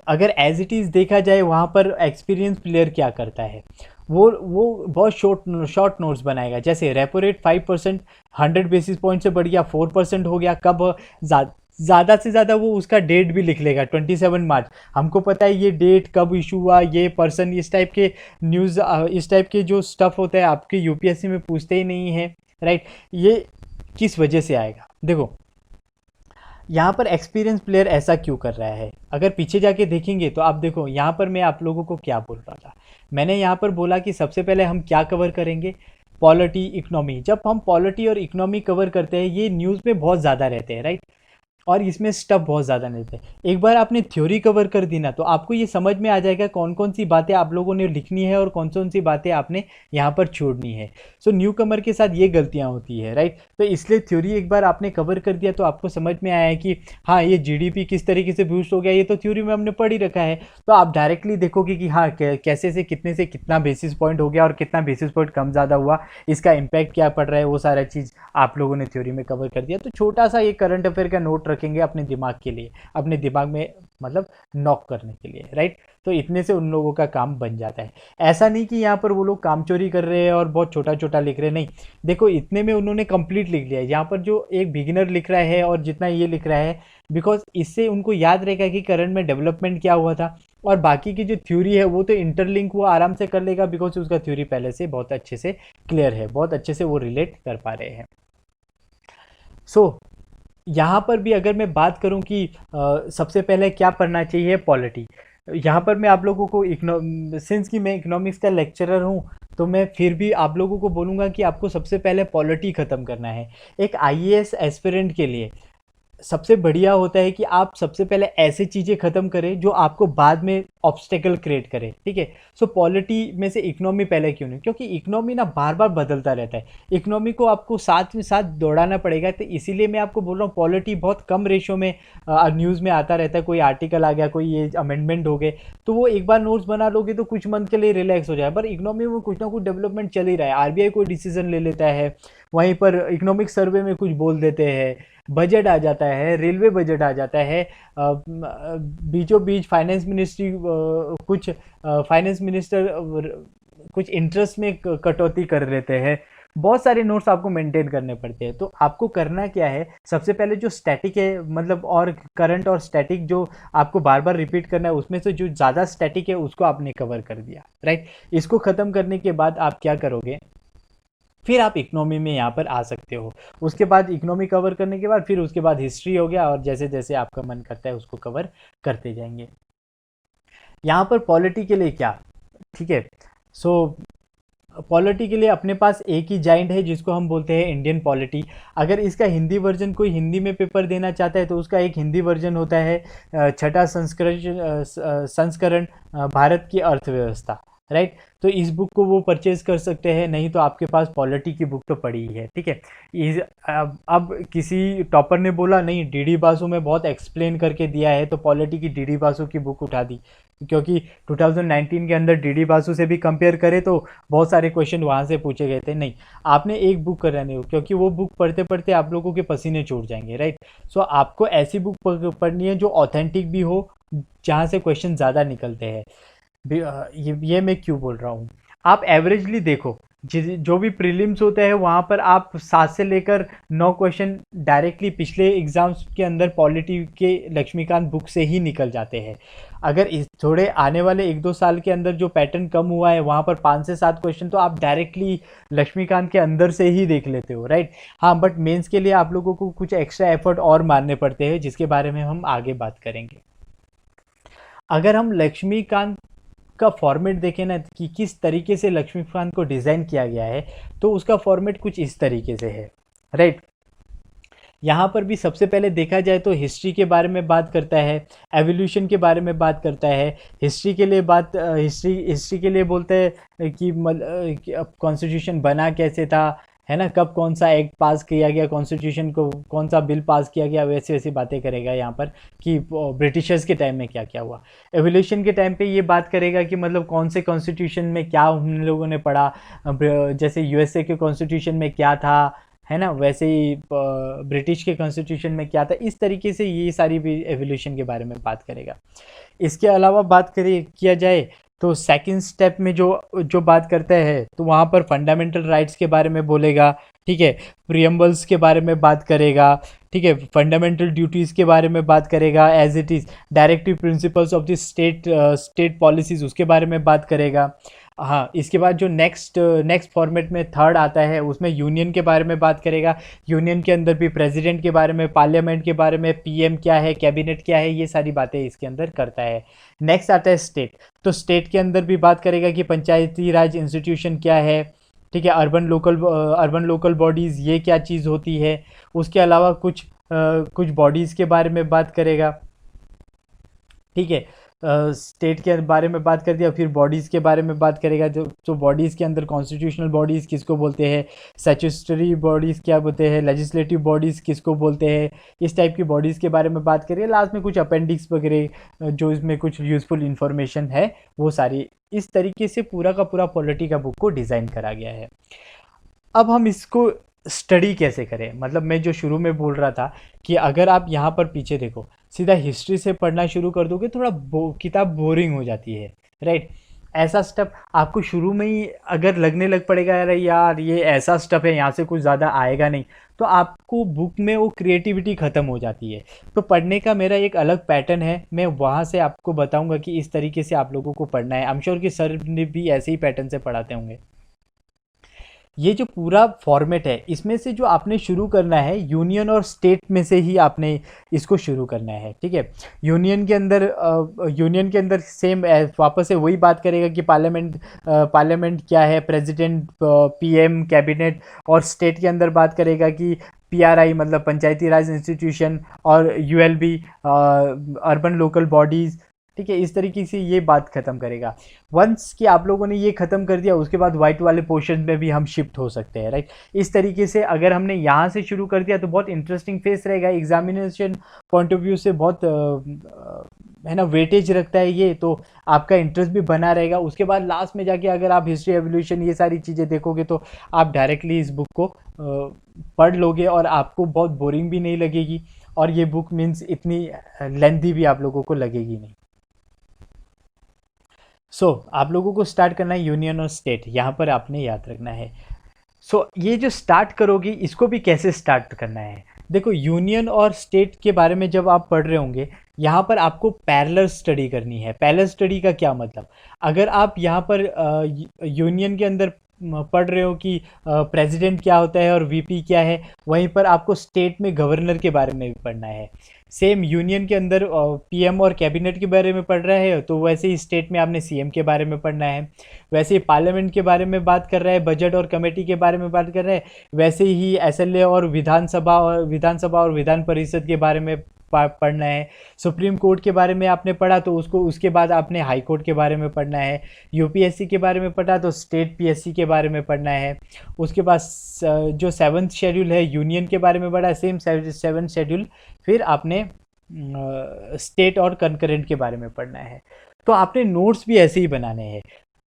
अगर एज इट इज़ देखा जाए वहाँ पर एक्सपीरियंस प्लेयर क्या करता है, वो बहुत शॉर्ट नोट्स बनाएगा। जैसे रेपो रेट 5%, 100 बेसिस पॉइंट से बढ़ गया 4% हो गया, कब ज़्यादा से ज़्यादा वो उसका डेट भी लिख लेगा 27 मार्च। हमको पता है ये डेट कब इशू हुआ, ये पर्सन, इस टाइप के न्यूज़, इस टाइप के जो स्टफ़ होता है आपके यूपीएससी में पूछते ही नहीं है, राइट। ये किस वजह से आएगा, देखो यहाँ पर एक्सपीरियंस प्लेयर ऐसा क्यों कर रहा है। अगर पीछे जाके देखेंगे तो आप देखो यहाँ पर मैं आप लोगों को क्या बोल रहा था। मैंने यहाँ पर बोला कि सबसे पहले हम क्या कवर करेंगे, पॉलिटी, इकोनॉमी। जब हम पॉलिटी और इकोनॉमी कवर करते हैं ये न्यूज़ में बहुत ज़्यादा रहते हैं, राइट, और इसमें स्टफ बहुत ज़्यादा नहीं रहते। एक बार आपने थ्योरी कवर कर दी ना तो आपको ये समझ में आ जाएगा कौन कौन सी बातें आप लोगों ने लिखनी है और कौन कौन सी बातें आपने यहाँ पर छोड़नी है। सो न्यू कमर के साथ ये गलतियाँ होती है, राइट। तो इसलिए थ्योरी एक बार आपने कवर कर दिया तो आपको समझ में आया कि हाँ ये जीडीपी किस तरीके से बूस्ट हो गया, ये तो थ्योरी में हमने पढ़ ही रखा है। तो आप डायरेक्टली देखोगे कि हाँ कैसे से कितना बेसिस पॉइंट हो गया और कितना बेसिस पॉइंट कम ज़्यादा हुआ, इसका इम्पैक्ट क्या पड़ रहा है, वो सारा चीज़ आप लोगों ने थ्योरी में कवर कर दिया। तो छोटा सा ये करंट अफेयर का नोट रखेंगे अपने दिमाग के लिए, अपने दिमाग में मतलब नॉक करने के लिए, राइट। तो इतने से उन लोगों का काम बन जाता है। ऐसा नहीं कि यहाँ पर वो लोग काम चोरी कर रहे हैं और बहुत छोटा छोटा लिख रहे हैं, नहीं। देखो इतने में उन्होंने कंप्लीट लिख लिया है। यहाँ पर जो एक बिगिनर लिख रहा है और जितना ये लिख रहा है, बिकॉज इससे उनको याद रहेगा कि करंट में डेवलपमेंट क्या हुआ था। और बाकी की जो थ्योरी है वो तो इंटरलिंक वो आराम से कर लेगा, बिकॉज उसका थ्योरी पहले से बहुत अच्छे से क्लियर है, बहुत अच्छे से वो रिलेट कर पा रहे हैं। सो यहाँ पर भी अगर मैं बात करूँ कि सबसे पहले क्या पढ़ना चाहिए, पॉलिटी। यहाँ पर मैं आप लोगों को सिंस कि मैं इकोनॉमिक्स का लेक्चरर हूँ तो मैं फिर भी आप लोगों को बोलूँगा कि आपको सबसे पहले पॉलिटी ख़त्म करना है। एक आईएएस एस्पिरेंट के लिए सबसे बढ़िया होता है कि आप सबसे पहले ऐसे चीज़ें ख़त्म करें जो आपको बाद में ऑब्स्टेकल क्रिएट करे, ठीक है। सो पॉलिटी में से इकोनॉमी पहले क्यों नहीं, क्योंकि इकोनॉमी ना बार बार बदलता रहता है, इकोनॉमी को आपको साथ में साथ दौड़ाना पड़ेगा। तो इसीलिए मैं आपको बोल रहा हूँ पॉलिटी बहुत कम रेशो में न्यूज़ में आता रहता है। कोई आर्टिकल आ गया, कोई ये अमेंडमेंट हो गए, तो वो एक बार नोट्स बना लोगे तो कुछ मंथ के लिए रिलैक्स हो जाए। पर इकोनॉमी में कुछ ना कुछ डेवलपमेंट चल ही रहा है, आरबीआई कोई डिसीजन ले लेता है, वहीं पर इकोनॉमिक सर्वे में कुछ बोल देते हैं, बजट आ जाता है, रेलवे बजट आ जाता है, बीचों बीच फाइनेंस मिनिस्ट्री कुछ फाइनेंस मिनिस्टर कुछ इंटरेस्ट में कटौती कर लेते हैं। बहुत सारे नोट्स आपको मेंटेन करने पड़ते हैं। तो आपको करना क्या है, सबसे पहले जो स्टैटिक है मतलब और करंट और स्टैटिक जो आपको बार बार रिपीट करना है, उसमें से जो ज़्यादा स्टैटिक है उसको आपने कवर कर दिया, राइट। इसको ख़त्म करने के बाद आप क्या करोगे, फिर आप इकोनॉमी में यहाँ पर आ सकते हो। उसके बाद इकोनॉमी कवर करने के बाद फिर उसके बाद हिस्ट्री हो गया, और जैसे जैसे आपका मन करता है उसको कवर करते जाएंगे। यहाँ पर पॉलिटी के लिए क्या, ठीक है। सो पॉलिटी के लिए अपने पास एक ही जाइंट है जिसको हम बोलते हैं इंडियन पॉलिटी। अगर इसका हिंदी वर्जन कोई हिंदी में पेपर देना चाहता है तो उसका एक हिंदी वर्जन होता है, छठा संस्करण भारत की अर्थव्यवस्था, राइट। तो इस बुक को वो परचेज कर सकते हैं, नहीं तो आपके पास पॉलिटी की बुक तो पड़ी ही है, ठीक है। अब किसी टॉपर ने बोला नहीं डीडी बासु में बहुत एक्सप्लेन करके दिया है, तो पॉलिटी की डीडी बासु की बुक उठा दी, क्योंकि 2019 के अंदर डीडी बासु से भी कंपेयर करें तो बहुत सारे क्वेश्चन वहाँ से पूछे गए थे। नहीं, आपने एक बुक कराने हो, क्योंकि वो बुक पढ़ते पढ़ते आप लोगों के पसीने छूट जाएंगे, राइट। सो आपको ऐसी बुक पढ़नी है जो ऑथेंटिक भी हो, जहाँ से क्वेश्चन ज़्यादा निकलते हैं। ये मैं क्यों बोल रहा हूँ, आप एवरेजली देखो, जो भी प्रीलिम्स होते हैं वहाँ पर आप 7 से लेकर 9 क्वेश्चन डायरेक्टली पिछले एग्जाम्स के अंदर पॉलिटी के लक्ष्मीकांत बुक से ही निकल जाते हैं। अगर इस थोड़े आने वाले 1-2 साल के अंदर जो पैटर्न कम हुआ है वहाँ पर 5 से 7 क्वेश्चन तो आप डायरेक्टली लक्ष्मीकांत के अंदर से ही देख लेते हो, राइट। हाँ, बट मेंस के लिए आप लोगों को कुछ एक्स्ट्रा एफर्ट और मारने पड़ते हैं, जिसके बारे में हम आगे बात करेंगे। अगर हम लक्ष्मीकांत का फॉर्मेट देखें ना कि किस तरीके से लक्ष्मीकांत को डिज़ाइन किया गया है, तो उसका फॉर्मेट कुछ इस तरीके से है, राइट। यहाँ पर भी सबसे पहले देखा जाए तो हिस्ट्री के बारे में बात करता है, एवोल्यूशन के बारे में बात करता है। हिस्ट्री के लिए हिस्ट्री के लिए बोलते हैं कि कॉन्स्टिट्यूशन बना कैसे था, है ना, कब कौन सा एक्ट पास किया गया, कॉन्स्टिट्यूशन को कौन सा बिल पास किया गया, वैसी वैसी बातें करेगा यहाँ पर कि ब्रिटिशर्स के टाइम में क्या क्या हुआ। एवोल्यूशन के टाइम पे ये बात करेगा कि मतलब कौन से कॉन्स्टिट्यूशन में क्या हम लोगों ने पढ़ा, जैसे यूएसए के कॉन्स्टिट्यूशन में क्या था, है ना, वैसे ही ब्रिटिश के कॉन्स्टिट्यूशन में क्या था। इस तरीके से ये सारी भी एवोल्यूशन के बारे में बात करेगा। इसके अलावा बात किया जाए तो सेकंड स्टेप में जो जो बात करता है तो वहाँ पर फंडामेंटल राइट्स के बारे में बोलेगा, ठीक है, प्रियम्बल्स के बारे में बात करेगा, ठीक है, फंडामेंटल ड्यूटीज़ के बारे में बात करेगा, as it is directive principles of the state policies उसके बारे में बात करेगा। हाँ, इसके बाद जो नेक्स्ट फॉर्मेट में थर्ड आता है उसमें यूनियन के बारे में बात करेगा। यूनियन के अंदर भी प्रेसिडेंट के बारे में, पार्लियामेंट के बारे में, पीएम क्या है, कैबिनेट क्या है, ये सारी बातें इसके अंदर करता है। नेक्स्ट आता है स्टेट, तो स्टेट के अंदर भी बात करेगा कि पंचायती राज इंस्टीट्यूशन क्या है, ठीक है, अर्बन लोकल बॉडीज़ ये क्या चीज़ होती है। उसके अलावा कुछ बॉडीज़ के बारे में बात करेगा, ठीक है। स्टेट के बारे में बात कर दिया, फिर बॉडीज़ के बारे में बात करेगा, जो बॉडीज़ के अंदर कॉन्स्टिट्यूशनल बॉडीज़ किसको बोलते हैं, स्टैट्यूटरी बॉडीज़ क्या बोलते हैं, लेजिस्लेटिव बॉडीज़ किसको बोलते हैं, इस टाइप की बॉडीज़ के बारे में बात करेंगे। लास्ट में कुछ अपेंडिक्स वगैरह जो इसमें कुछ यूज़फुल इन्फॉर्मेशन है वो सारी, इस तरीके से पूरा का पूरा पॉलिटी का बुक को डिज़ाइन करा गया है। अब हम इसको स्टडी कैसे करें, मतलब मैं जो शुरू में बोल रहा था कि अगर आप यहाँ पर पीछे देखो, सीधा हिस्ट्री से पढ़ना शुरू कर दोगे थोड़ा किताब बोरिंग हो जाती है, राइट। ऐसा स्टफ आपको शुरू में ही अगर लगने लग पड़ेगा अरे यार ये ऐसा स्टफ है यहाँ से कुछ ज़्यादा आएगा नहीं, तो आपको बुक में वो क्रिएटिविटी ख़त्म हो जाती है। तो पढ़ने का मेरा एक अलग पैटर्न है, मैं वहाँ से आपको बताऊँगा कि इस तरीके से आप लोगों को पढ़ना है। आई एम श्योर कि सर ने भी ऐसे ही पैटर्न से पढ़ाते होंगे। ये जो पूरा फॉर्मेट है इसमें से जो आपने शुरू करना है यूनियन और स्टेट में से ही आपने इसको शुरू करना है, ठीक है। यूनियन के अंदर सेम वापस से वही बात करेगा कि पार्लियामेंट क्या है, प्रेसिडेंट, पीएम, कैबिनेट, और स्टेट के अंदर बात करेगा कि पीआरआई मतलब पंचायती राज इंस्टीट्यूशन, और यूएलबी अर्बन लोकल बॉडीज़, ठीक है। इस तरीके से ये बात ख़त्म करेगा। वंस कि आप लोगों ने ये ख़त्म कर दिया उसके बाद वाइट वाले पोर्शन में भी हम शिफ्ट हो सकते हैं, राइट। इस तरीके से अगर हमने यहाँ से शुरू कर दिया तो बहुत इंटरेस्टिंग फेस रहेगा, एग्जामिनेशन पॉइंट ऑफ व्यू से बहुत है ना वेटेज रखता है ये, तो आपका इंटरेस्ट भी बना रहेगा। उसके बाद लास्ट में जाके अगर आप हिस्ट्री, एवोल्यूशन ये सारी चीज़ें देखोगे तो आप डायरेक्टली इस बुक को पढ़ लोगे और आपको बहुत बोरिंग भी नहीं लगेगी, और ये बुक मीन्स इतनी लेंथी भी आप लोगों को लगेगी नहीं। आप लोगों को स्टार्ट करना है यूनियन और स्टेट, यहाँ पर आपने याद रखना है। ये जो स्टार्ट करोगे इसको भी कैसे स्टार्ट करना है, देखो यूनियन और स्टेट के बारे में जब आप पढ़ रहे होंगे यहाँ पर आपको पैरेलल स्टडी करनी है। पैरेलल स्टडी का क्या मतलब, अगर आप यहाँ पर यूनियन के अंदर पढ़ रहे हो कि प्रेसिडेंट क्या होता है और वीपी क्या है, वहीं पर आपको स्टेट में गवर्नर के बारे में भी पढ़ना है। सेम यूनियन के अंदर पीएम और कैबिनेट के बारे में पढ़ रहा है, तो वैसे ही स्टेट में आपने सीएम के बारे में पढ़ना है। वैसे ही पार्लियामेंट के बारे में बात कर रहा है, बजट और कमेटी के बारे में बात कर रहा है, वैसे ही एसएलए और विधान विधान परिषद के बारे में पढ़ना है। सुप्रीम कोर्ट के बारे में आपने पढ़ा तो उसके बाद आपने हाई कोर्ट के बारे में पढ़ना है। यूपीएससी के बारे में पढ़ा तो स्टेट पीएससी के बारे में पढ़ना है। उसके बाद जो 7th शेड्यूल है यूनियन के बारे में पढ़ा, सेम 7th शेड्यूल फिर आपने स्टेट और कंकरेंट के बारे में पढ़ना है। तो आपने नोट्स भी ऐसे ही बनाने हैं,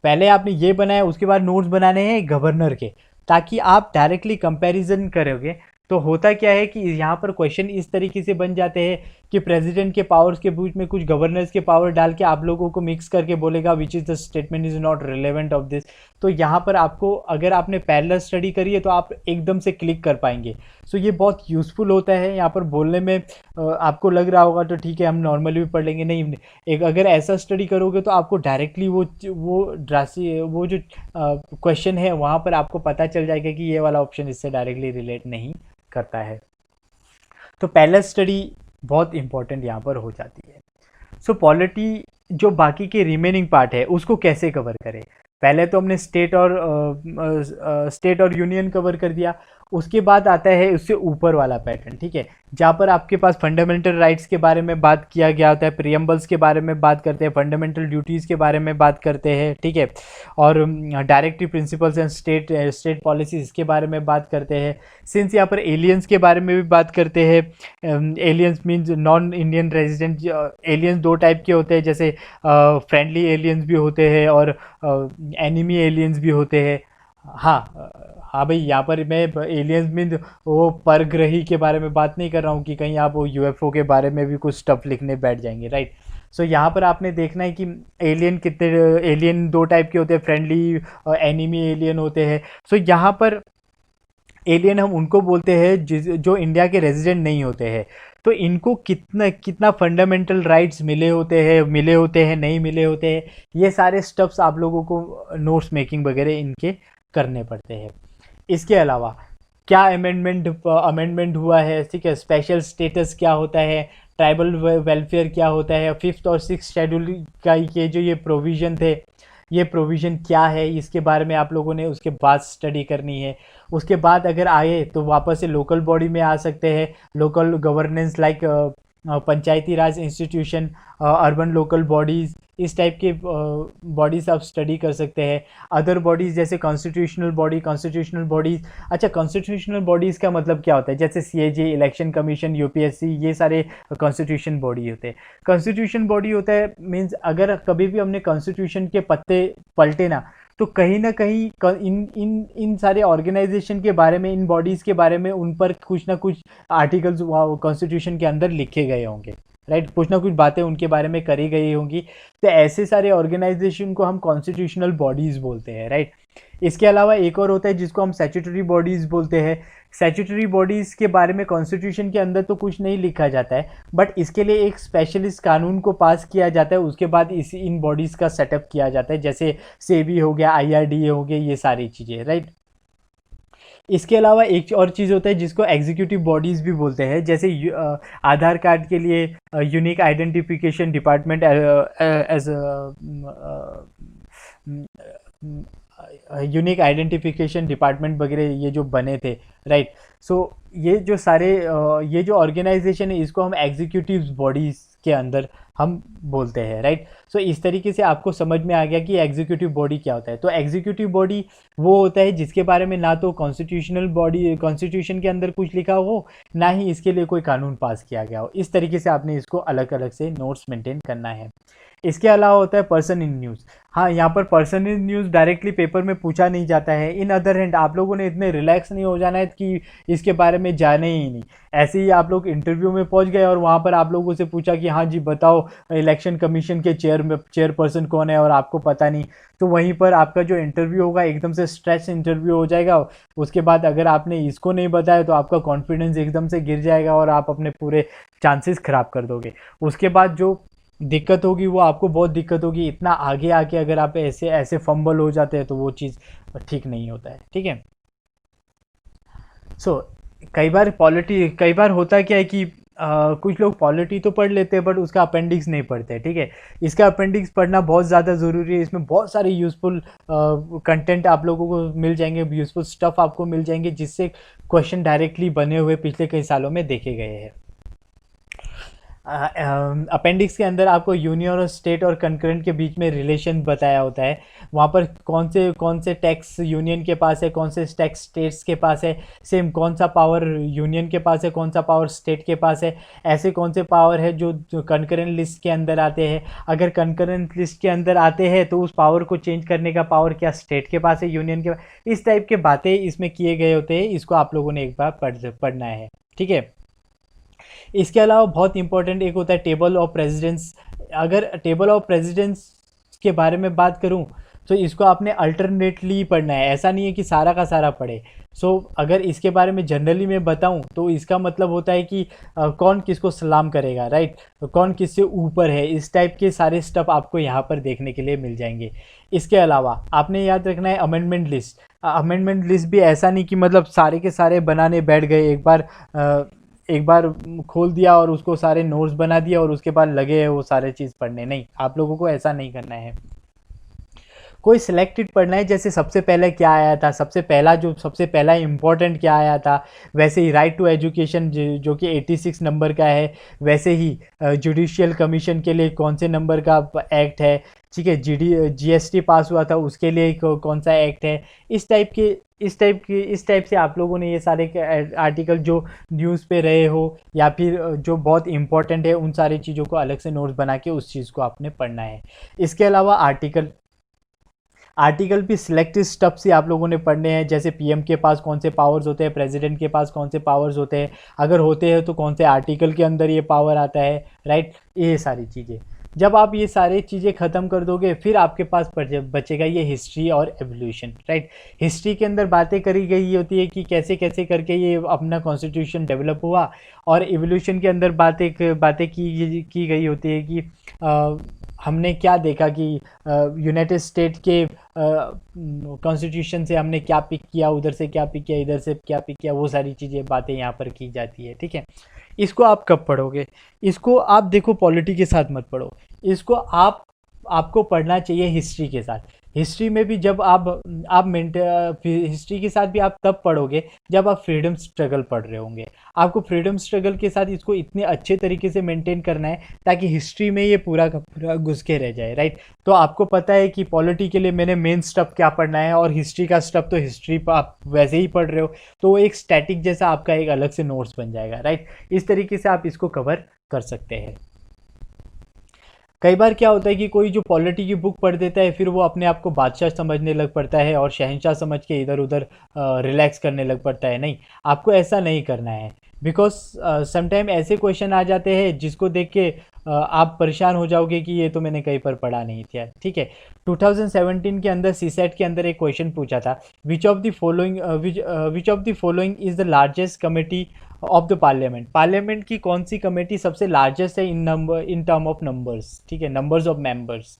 पहले आपने ये बनाया, उसके बाद नोट्स बनाने हैं गवर्नर के, ताकि आप डायरेक्टली कंपैरिजन करोगे तो होता क्या है कि यहाँ पर क्वेश्चन इस तरीके से बन जाते हैं कि प्रेसिडेंट के पावर्स के बीच में कुछ गवर्नर्स के पावर डाल के आप लोगों को मिक्स करके बोलेगा which is the statement is not relevant of this. तो यहाँ पर आपको, अगर आपने पैरेलल स्टडी करी है तो आप एकदम से क्लिक कर पाएंगे। सो ये बहुत यूज़फुल होता है। यहाँ पर बोलने में आपको लग रहा होगा तो ठीक है हम नॉर्मली भी पढ़ लेंगे, नहीं, एक अगर ऐसा स्टडी करोगे तो आपको डायरेक्टली वो जो क्वेश्चन है वहाँ पर आपको पता चल जाएगा कि ये वाला ऑप्शन इससे डायरेक्टली रिलेट नहीं करता है। तो पैरेलल स्टडी बहुत इंपॉर्टेंट यहाँ पर हो जाती है। सो पॉलिटी जो बाकी के रिमेनिंग पार्ट है उसको कैसे कवर करें? पहले तो हमने स्टेट और यूनियन कवर कर दिया। उसके बाद आता है उससे ऊपर वाला पैटर्न, ठीक है, जहाँ पर आपके पास फंडामेंटल राइट्स के बारे में बात किया गया होता है, प्रियम्बल्स के बारे में बात करते हैं, फंडामेंटल ड्यूटीज़ के बारे में बात करते हैं, ठीक है, और directive principles and state policies के बारे में बात करते हैं। सिंस यहाँ पर एलियंस के बारे में भी बात करते हैं, aliens means non Indian resident. Aliens दो टाइप के होते हैं, जैसे फ्रेंडली एलियंस भी होते हैं और एनिमी एलियंस भी होते हैं। हाँ भाई, यहाँ पर मैं एलियंस मीन वो परग्रही के बारे में बात नहीं कर रहा हूँ कि कहीं आप वो यूएफओ के बारे में भी कुछ स्टफ लिखने बैठ जाएंगे, राइट। सो यहाँ पर आपने देखना है कि एलियन दो टाइप के होते हैं, फ्रेंडली और एनिमी एलियन होते हैं। सो यहाँ पर एलियन हम उनको बोलते हैं जो इंडिया के रेजिडेंट नहीं होते हैं। तो इनको कितना फंडामेंटल राइट्स मिले होते हैं नहीं मिले होते हैं, ये सारे स्टेप्स आप लोगों को नोट्स मेकिंग वगैरह इनके करने पड़ते हैं। इसके अलावा क्या अमेंडमेंट हुआ है, ठीक है, स्पेशल स्टेटस क्या होता है, ट्राइबल वेलफेयर क्या होता है, 5th और 6th शेड्यूल का ये जो ये प्रोविज़न थे, ये प्रोविज़न क्या है, इसके बारे में आप लोगों ने उसके बाद स्टडी करनी है। उसके बाद अगर आए तो वापस से लोकल बॉडी में आ सकते हैं, लोकल गवर्नेंस लाइक पंचायती राज इंस्टीट्यूशन, अर्बन लोकल बॉडीज़, इस टाइप के बॉडीज़ आप स्टडी कर सकते हैं। अदर बॉडीज़ जैसे कॉन्स्टिट्यूशनल बॉडीज़। अच्छा, कॉन्स्टिट्यूशनल बॉडीज़ का मतलब क्या होता है? जैसे सीएजी, इलेक्शन कमीशन, यूपीएससी, ये सारे कॉन्स्टिट्यूशन बॉडी होते हैं। कॉन्स्टिट्यूशन बॉडी होता है मीन्स अगर कभी भी हमने कॉन्स्टिट्यूशन के पत्ते पलटे ना, तो कहीं ना कहीं इन सारे ऑर्गेनाइजेशन के बारे में, इन बॉडीज़ के बारे में, उन पर कुछ ना कुछ आर्टिकल्स कॉन्स्टिट्यूशन के अंदर लिखे गए होंगे, राइट, कुछ ना कुछ बातें उनके बारे में करी गई होंगी। तो ऐसे सारे ऑर्गेनाइजेशन को हम कॉन्स्टिट्यूशनल बॉडीज़ बोलते हैं, राइट। इसके अलावा एक और होता है जिसको हम स्टैट्यूटरी बॉडीज़ बोलते हैं। स्टैट्यूटरी बॉडीज़ के बारे में कॉन्स्टिट्यूशन के अंदर तो कुछ नहीं लिखा जाता है, बट इसके लिए एक स्पेशलिस्ट कानून को पास किया जाता है, उसके बाद इन बॉडीज़ का सेटअप किया जाता है, जैसे सेबी हो गया, IRDA हो गया, ये सारी चीज़ें, राइट। इसके अलावा एक और चीज़ होता है जिसको एग्जीक्यूटिव बॉडीज़ भी बोलते हैं, जैसे आधार कार्ड के लिए unique identification department as unique identification department वगैरह, ये जो बने थे, राइट। सो ये जो सारे ये जो ऑर्गेनाइजेशन है इसको हम एग्जीक्यूटिव बॉडीज़ के अंदर हम बोलते हैं, राइट। सो इस तरीके से आपको समझ में आ गया कि एग्जीक्यूटिव बॉडी क्या होता है। तो एग्जीक्यूटिव बॉडी वो होता है जिसके बारे में ना तो कॉन्स्टिट्यूशन के अंदर कुछ लिखा हो, ना ही इसके लिए कोई कानून पास किया गया हो। इस तरीके से आपने इसको अलग अलग से नोट्स मेंटेन करना है। इसके अलावा होता है पर्सन इन न्यूज़। हाँ, यहाँ पर person in news directly paper में पूछा नहीं जाता है। इन अदर हैंड आप लोगों ने इतने रिलैक्स नहीं हो जाना है कि इसके बारे में जाने ही नहीं। ऐसे ही आप लोग इंटरव्यू में पहुँच गए और वहाँ पर आप लोगों से पूछा कि हाँ जी बताओ इलेक्शन कमीशन के चेयरपर्सन कौन है, और आपको पता नहीं, तो वहीं पर आपका जो इंटरव्यू होगा एकदम से स्ट्रेस इंटरव्यू हो जाएगा। उसके बाद अगर आपने इसको नहीं बताया तो आपका कॉन्फिडेंस एकदम से गिर जाएगा और आप अपने पूरे चांसेस ख़राब कर दोगे। उसके बाद जो दिक्कत होगी वो आपको बहुत दिक्कत होगी, इतना आगे आके अगर आप ऐसे ऐसे फंबल हो जाते हैं तो वो चीज़ ठीक नहीं होता है, ठीक है। सो कई बार होता क्या है कि कुछ लोग पॉलिटी तो पढ़ लेते हैं बट उसका अपेंडिक्स नहीं पढ़ते, ठीक है। इसका अपेंडिक्स पढ़ना बहुत ज़्यादा ज़रूरी है, इसमें बहुत सारे यूज़फुल कंटेंट आप लोगों को मिल जाएंगे, यूज़फुल स्टफ़ आपको मिल जाएंगे, जिससे क्वेश्चन डायरेक्टली बने हुए पिछले कई सालों में देखे गए हैं। अपेंडिक्स के अंदर आपको यूनियन और स्टेट और कंकरेंट के बीच में रिलेशन बताया होता है, वहाँ पर कौन से टैक्स यूनियन के पास है, कौन से टैक्स स्टेट्स के पास है, सेम कौन सा पावर यूनियन के पास है, कौन सा पावर स्टेट के पास है, ऐसे कौन से पावर है जो कंकरेंट लिस्ट के अंदर आते हैं। अगर कंकरेंट लिस्ट के अंदर आते हैं तो उस पावर को चेंज करने का पावर क्या स्टेट के पास है, यूनियन के पास, इस टाइप के बातें इसमें किए गए होते हैं। इसको आप लोगों ने एक बार पढ़ना है, ठीक है। इसके अलावा बहुत इंपॉर्टेंट एक होता है टेबल ऑफ प्रेसिडेंट्स। अगर टेबल ऑफ प्रेसिडेंट्स के बारे में बात करूं तो इसको आपने अल्टरनेटली पढ़ना है, ऐसा नहीं है कि सारा का सारा पढ़े। अगर इसके बारे में जनरली मैं बताऊं तो इसका मतलब होता है कि कौन किसको सलाम करेगा, राइट, कौन किससे ऊपर है, इस टाइप के सारे स्टेप आपको यहाँ पर देखने के लिए मिल जाएंगे। इसके अलावा आपने याद रखना है अमेंडमेंट लिस्ट। अमेंडमेंट लिस्ट भी ऐसा नहीं कि मतलब सारे के सारे बनाने बैठ गए, एक बार खोल दिया और उसको सारे नोट्स बना दिया और उसके बाद लगे वो सारे चीज़ पढ़ने, नहीं, आप लोगों को ऐसा नहीं करना है। कोई सिलेक्टेड पढ़ना है, जैसे सबसे पहले क्या आया था, सबसे पहला इम्पोर्टेंट क्या आया था, वैसे ही राइट टू एजुकेशन जो कि 86 नंबर का है, वैसे ही जुडिशियल कमीशन के लिए कौन से नंबर का एक्ट है, ठीक है, जीएसटी पास हुआ था उसके लिए कौन सा एक्ट है, इस टाइप से आप लोगों ने ये सारे आर्टिकल जो न्यूज़ पे रहे हो या फिर जो बहुत इंपॉर्टेंट है उन सारी चीज़ों को अलग से नोट्स बना के उस चीज़ को आपने पढ़ना है। इसके अलावा आर्टिकल भी सिलेक्टेड स्टफ से आप लोगों ने पढ़ने हैं, जैसे पीएम के पास कौन से पावर्स होते हैं, प्रेसिडेंट के पास कौन से पावर्स होते हैं, अगर होते हैं तो कौन से आर्टिकल के अंदर ये पावर आता है, राइट, ये सारी चीज़ें। जब आप ये सारी चीज़ें ख़त्म कर दोगे फिर आपके पास बचेगा ये हिस्ट्री और एवोल्यूशन, राइट। हिस्ट्री के अंदर बातें करी गई होती है कि कैसे कैसे करके ये अपना कॉन्स्टिट्यूशन डेवलप हुआ, और एवोल्यूशन के अंदर बातें की गई होती है कि हमने क्या देखा कि यूनाइटेड स्टेट के कॉन्स्टिट्यूशन से हमने क्या पिक किया, उधर से क्या पिक किया, इधर से क्या पिक किया, वो सारी चीज़ें बातें यहाँ पर की जाती है, ठीक है। इसको आप कब पढ़ोगे, इसको आप देखो पॉलिटी के साथ मत पढ़ो, इसको आपको पढ़ना चाहिए हिस्ट्री के साथ। हिस्ट्री में भी जब हिस्ट्री के साथ भी आप तब पढ़ोगे जब आप फ्रीडम स्ट्रगल पढ़ रहे होंगे। आपको फ्रीडम स्ट्रगल के साथ इसको इतने अच्छे तरीके से मेंटेन करना है ताकि हिस्ट्री में ये पूरा का पूरा घुस के रह जाए, राइट। तो आपको पता है कि पॉलिटी के लिए मैंने मेन स्टफ क्या पढ़ना है और हिस्ट्री का स्टफ तो हिस्ट्री आप वैसे ही पढ़ रहे हो, तो वो एक स्टैटिक जैसा आपका एक अलग से नोट्स बन जाएगा, राइट। इस तरीके से आप इसको कवर कर सकते हैं। कई बार क्या होता है कि कोई जो पॉलिटी की बुक पढ़ देता है फिर वो अपने आप को बादशाह समझने लग पड़ता है और शहंशाह समझ के इधर उधर रिलैक्स करने लग पड़ता है। नहीं, आपको ऐसा नहीं करना है, बिकॉज समटाइम ऐसे क्वेश्चन आ जाते हैं जिसको देख के आप परेशान हो जाओगे कि ये तो मैंने कहीं पर पढ़ा नहीं था, ठीक है। 2017 के अंदर सीसेट के अंदर एक क्वेश्चन पूछा था, which of the following is the largest committee of the parliament की कौन सी कमेटी सबसे लार्जेस्ट है इन टर्म ऑफ नंबर्स, ठीक है, नंबर्स ऑफ मेंबर्स।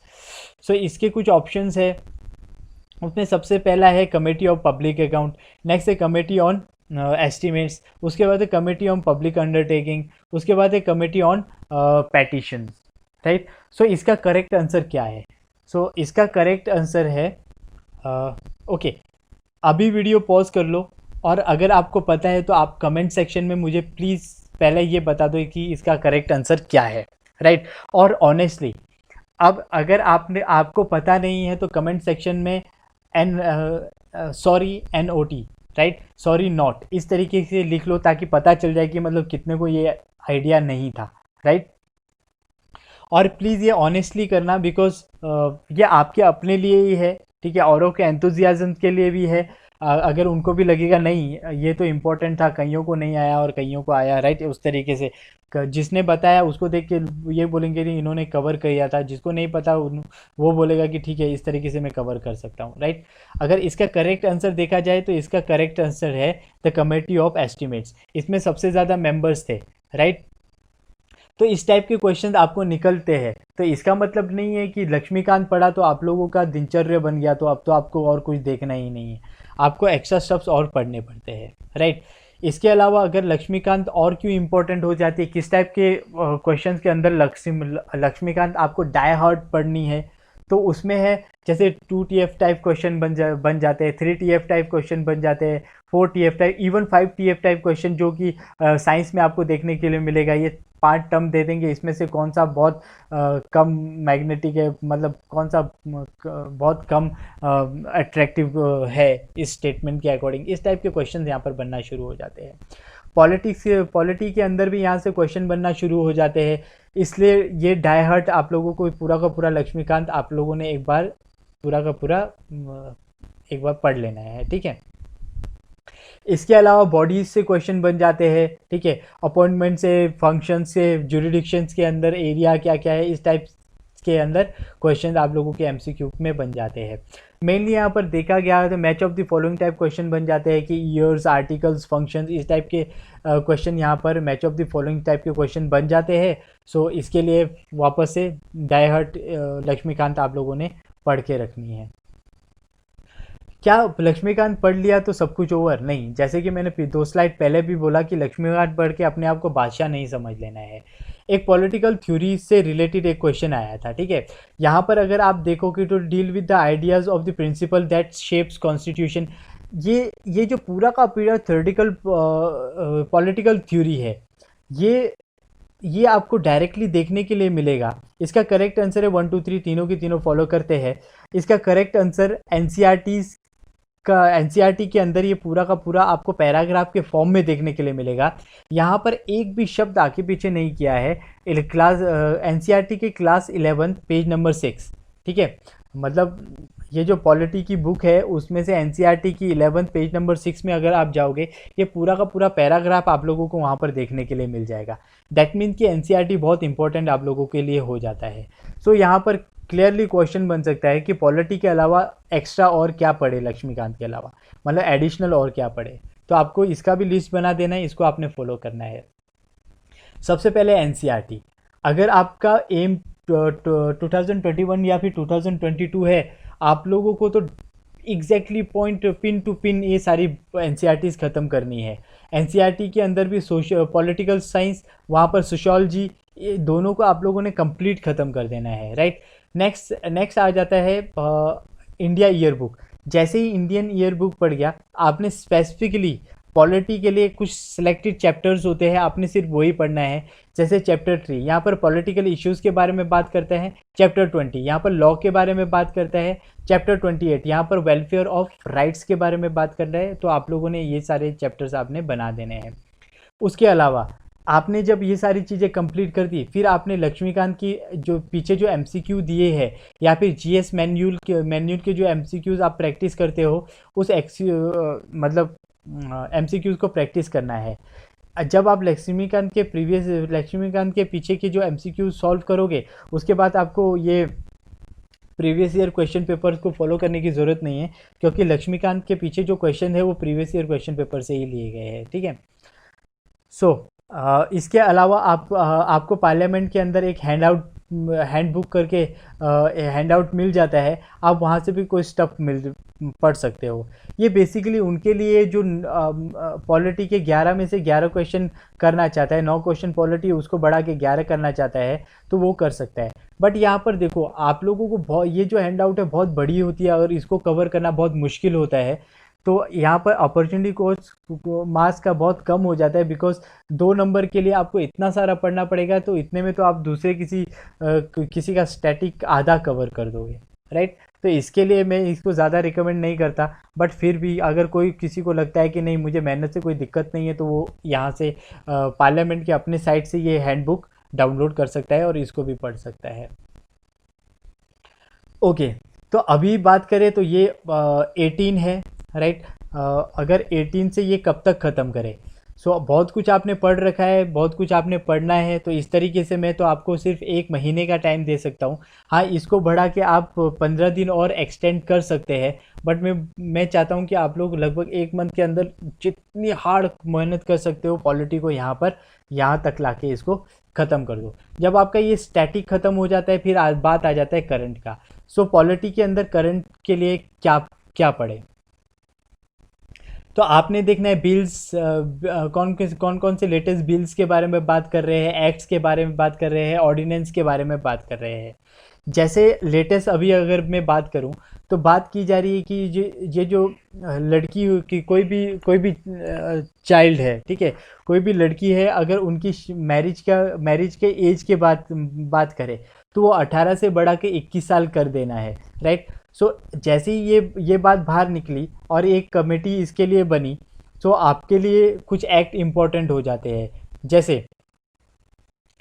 सो इसके कुछ ऑप्शंस है, उसमें सबसे पहला है committee of public account, next है कमेटी ऑन एस्टिमेट्स, उसके बाद है कमेटी ऑन पब्लिक अंडरटेकिंग, उसके बाद है कमेटी ऑन पैटिशन, राइट। सो इसका करेक्ट आंसर क्या है? सो इसका करेक्ट आंसर है ओके, अभी वीडियो पॉज कर लो और अगर आपको पता है तो आप कमेंट सेक्शन में मुझे प्लीज़ पहले ये बता दो कि इसका करेक्ट आंसर क्या है, राइट। और ऑनेस्टली अब अगर आपको पता नहीं है तो कमेंट सेक्शन में sorry NOT, right, sorry not, इस तरीके से लिख लो ताकि पता चल जाए कि मतलब कितने को ये आइडिया नहीं था, राइट। और प्लीज़ ये ऑनेस्टली करना, बिकॉज ये आपके अपने लिए ही है, ठीक है, औरों के एंथुजियाज्म के लिए भी है। अगर उनको भी लगेगा नहीं ये तो इम्पोर्टेंट था, कईयों को नहीं आया और कईयों को आया, राइट, उस तरीके से जिसने बताया उसको देख के ये बोलेंगे नहीं इन्होंने कवर किया था, जिसको नहीं पता वो बोलेगा कि ठीक है इस तरीके से मैं कवर कर सकता हूँ, राइट। अगर इसका करेक्ट आंसर देखा जाए तो इसका करेक्ट आंसर है द कमेटी ऑफ एस्टिमेट्स। इसमें सबसे ज़्यादा मेंबर्स थे, राइट। तो इस टाइप के क्वेश्चन आपको निकलते हैं। तो इसका मतलब नहीं है कि लक्ष्मीकांत पढ़ा तो आप लोगों का दिनचर्या बन गया, तो अब तो आपको और कुछ देखना ही नहीं है, आपको एक्स्ट्रा स्टेप्स और पढ़ने पड़ते हैं, राइट। इसके अलावा अगर लक्ष्मीकांत और क्यों इम्पोर्टेंट हो जाती है, किस टाइप के क्वेश्चंस के अंदर लक्ष्मीकांत आपको डाई हार्ड पढ़नी है, तो उसमें है जैसे 2TF टाइप क्वेश्चन बन जाते हैं, 3TF टाइप क्वेश्चन बन जाते हैं, 4TF type, even 5TF type question जो कि साइंस में आपको देखने के लिए मिलेगा। ये 5 टर्म दे देंगे, इसमें से कौन सा बहुत कम मैग्नेटिक है, मतलब कौन सा बहुत कम अट्रैक्टिव है इस स्टेटमेंट के अकॉर्डिंग, इस टाइप के क्वेश्चन यहाँ पर बनना शुरू हो जाते हैं। पॉलिटी के अंदर भी यहाँ से क्वेश्चन बनना शुरू हो जाते हैं। इसलिए ये डाई हार्ट आप लोगों को पूरा का पूरा लक्ष्मीकांत आप लोगों ने एक बार पूरा का पूरा एक बार पढ़ लेना है, ठीक है। इसके अलावा बॉडीज से क्वेश्चन बन जाते हैं, ठीक है, अपॉइंटमेंट से, फंक्शन से, जुरिडिक्शंस के अंदर एरिया क्या क्या है, इस टाइप के अंदर क्वेश्चन आप लोगों के एमसीक्यू में बन जाते हैं। मेनली यहाँ पर देखा गया है तो match of the following type question बन जाते हैं कि ईयर्स, आर्टिकल्स, फंक्शंस, इस टाइप के क्वेश्चन यहाँ पर match of the following type के क्वेश्चन बन जाते हैं। सो इसके लिए वापस से डाई हार्ट लक्ष्मीकांत आप लोगों ने पढ़ के रखनी है। क्या लक्ष्मीकांत पढ़ लिया तो सब कुछ ओवर? नहीं, जैसे कि मैंने 2 स्लाइड पहले भी बोला कि लक्ष्मीकांत पढ़ के अपने आप को बादशाह नहीं समझ लेना है। एक पॉलिटिकल थ्योरी से रिलेटेड एक क्वेश्चन आया था, ठीक है। यहाँ पर अगर आप देखो कि to deal with the ideas of the principle that shapes constitution, ये जो पूरा का पूरा थ्योरेटिकल पॉलिटिकल थ्योरी है, ये आपको डायरेक्टली देखने के लिए मिलेगा। इसका करेक्ट आंसर है 1 2 3, तीनों की तीनों फॉलो करते हैं। इसका करेक्ट आंसर एनसीईआरटी के अंदर ये पूरा का पूरा आपको पैराग्राफ के फॉर्म में देखने के लिए मिलेगा। यहाँ पर एक भी शब्द आगे पीछे नहीं किया है। एनसीईआरटी के क्लास 11 पेज नंबर 6, ठीक है। मतलब ये जो पॉलिटी की बुक है उसमें से एनसीईआरटी की 11 पेज नंबर 6 में अगर आप जाओगे, ये पूरा का पूरा पैराग्राफ आप लोगों को वहाँ पर देखने के लिए मिल जाएगा। दैट मीन्स कि एनसीईआरटी बहुत इंपॉर्टेंट आप लोगों के लिए हो जाता है। सो यहाँ पर क्लियरली क्वेश्चन बन सकता है कि पॉलिटी के अलावा एक्स्ट्रा और क्या पढ़े, लक्ष्मीकांत के अलावा मतलब एडिशनल और क्या पढ़े। तो आपको इसका भी लिस्ट बना देना है, इसको आपने फॉलो करना है। सबसे पहले एनसीईआरटी, अगर आपका एम 2021 या फिर 2022 है, आप लोगों को तो exactly point pin to pin ये सारी एनसीईआरटीज ख़त्म करनी है। एनसीईआरटी के अंदर भी पॉलिटिकल साइंस, वहाँ पर सोशियोलॉजी, ये दोनों को आप लोगों ने कंप्लीट ख़त्म कर देना है, राइट। नेक्स्ट आ जाता है इंडिया ईयर बुक। जैसे ही इंडियन ईयर बुक पढ़ गया, आपने स्पेसिफिकली पॉलिटी के लिए कुछ सिलेक्टेड चैप्टर्स होते हैं, आपने सिर्फ वही पढ़ना है। जैसे चैप्टर 3 यहाँ पर पॉलिटिकल इश्यूज़ के बारे में बात करता है, चैप्टर 20 यहाँ पर लॉ के बारे में बात करता है, चैप्टर 28 यहाँ पर वेलफेयर ऑफ राइट्स के बारे में बात कर रहा है। तो आप लोगों ने ये सारे चैप्टर्स आपने बना देने हैं। उसके अलावा आपने जब ये सारी चीज़ें कंप्लीट कर दी, फिर आपने लक्ष्मीकांत की जो पीछे जो एमसीक्यू दिए हैं या फिर जीएस मैन्यूल के जो एमसीक्यूज़ आप प्रैक्टिस करते हो, उस मतलब एमसीक्यूज़ को प्रैक्टिस करना है। जब आप लक्ष्मीकांत के पीछे के जो एमसीक्यू सॉल्व करोगे, उसके बाद आपको ये प्रीवियस ईयर क्वेश्चन पेपर्स को फॉलो करने की ज़रूरत नहीं है, क्योंकि लक्ष्मीकांत के पीछे जो क्वेश्चन है वो प्रीवियस ईयर क्वेश्चन पेपर से ही लिए गए हैं, ठीक है। इसके अलावा आपको पार्लियामेंट के अंदर एक हैंडबुक करके हैंडआउट मिल जाता है, आप वहाँ से भी कोई स्टफ पढ़ सकते हो। ये बेसिकली उनके लिए जो पॉलिटी के 11 में से 11 क्वेश्चन करना चाहता है, 9 क्वेश्चन पॉलिटी उसको बढ़ा के 11 करना चाहता है, तो वो कर सकता है। बट यहाँ पर देखो, आप लोगों को बहुत ये जो हैंडआउट है बहुत बड़ी होती है और इसको कवर करना बहुत मुश्किल होता है। तो यहाँ पर अपॉर्चुनिटी कोस्ट मार्क्स का बहुत कम हो जाता है, बिकॉज 2 नंबर के लिए आपको इतना सारा पढ़ना पड़ेगा, तो इतने में तो आप दूसरे किसी का स्टैटिक आधा कवर कर दोगे, राइट। तो इसके लिए मैं इसको ज़्यादा रिकमेंड नहीं करता। बट फिर भी अगर किसी को लगता है कि नहीं मुझे मेहनत से कोई दिक्कत नहीं है, तो वो यहाँ से पार्लियामेंट के अपने साइट से ये हैंडबुक डाउनलोड कर सकता है और इसको भी पढ़ सकता है। ओके, तो अभी बात करें तो ये 18 है, राइट। अगर 18 से ये कब तक ख़त्म करें? बहुत कुछ आपने पढ़ रखा है, बहुत कुछ आपने पढ़ना है, तो इस तरीके से मैं तो आपको सिर्फ 1 महीने का टाइम दे सकता हूँ। हाँ, इसको बढ़ा के आप 15 दिन और एक्सटेंड कर सकते हैं, बट मैं चाहता हूँ कि आप लोग लगभग 1 मंथ के अंदर जितनी हार्ड मेहनत कर सकते हो पॉलिटी को यहाँ तक लाके इसको ख़त्म कर दो। जब आपका ये स्टैटिक ख़त्म हो जाता है फिर बात आ जाता है करंट का। सो पॉलिटी के अंदर करंट के लिए क्या क्या पढ़े, तो आपने देखना है बिल्स कौन कौन से लेटेस्ट बिल्स के बारे में बात कर रहे हैं, एक्ट्स के बारे में बात कर रहे हैं, ऑर्डिनेंस के बारे में बात कर रहे हैं। जैसे लेटेस्ट अभी अगर मैं बात करूं तो बात की जा रही है कि ये जो लड़की की कोई भी चाइल्ड है, ठीक है, कोई भी लड़की है, अगर उनकी मैरिज के एज के बात करें तो वो 18 से बढ़ा के 21 साल कर देना है, राइट। सो जैसे ही ये बात बाहर निकली और एक कमेटी इसके लिए बनी, तो आपके लिए कुछ एक्ट इम्पोर्टेंट हो जाते हैं। जैसे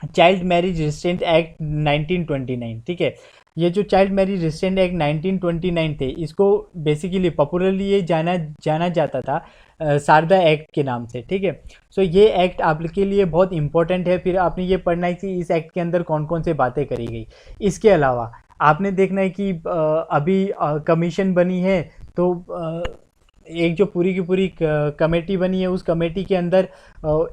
चाइल्ड मैरिज रिस्ट्रेंट एक्ट 1929, ठीक है। ये जो चाइल्ड मैरिज रिस्ट्रेंट एक्ट 1929 थे, इसको बेसिकली पॉपुलरली ये जाना जाता था शारदा एक्ट के नाम से, ठीक है। सो ये एक्ट आपके लिए बहुत इंपॉर्टेंट है। फिर आपने ये पढ़ना है कि इस एक्ट के अंदर कौन कौन से बातें करी गई। इसके अलावा आपने देखना है कि अभी कमीशन बनी है, तो एक जो पूरी की पूरी कमेटी बनी है, उस कमेटी के अंदर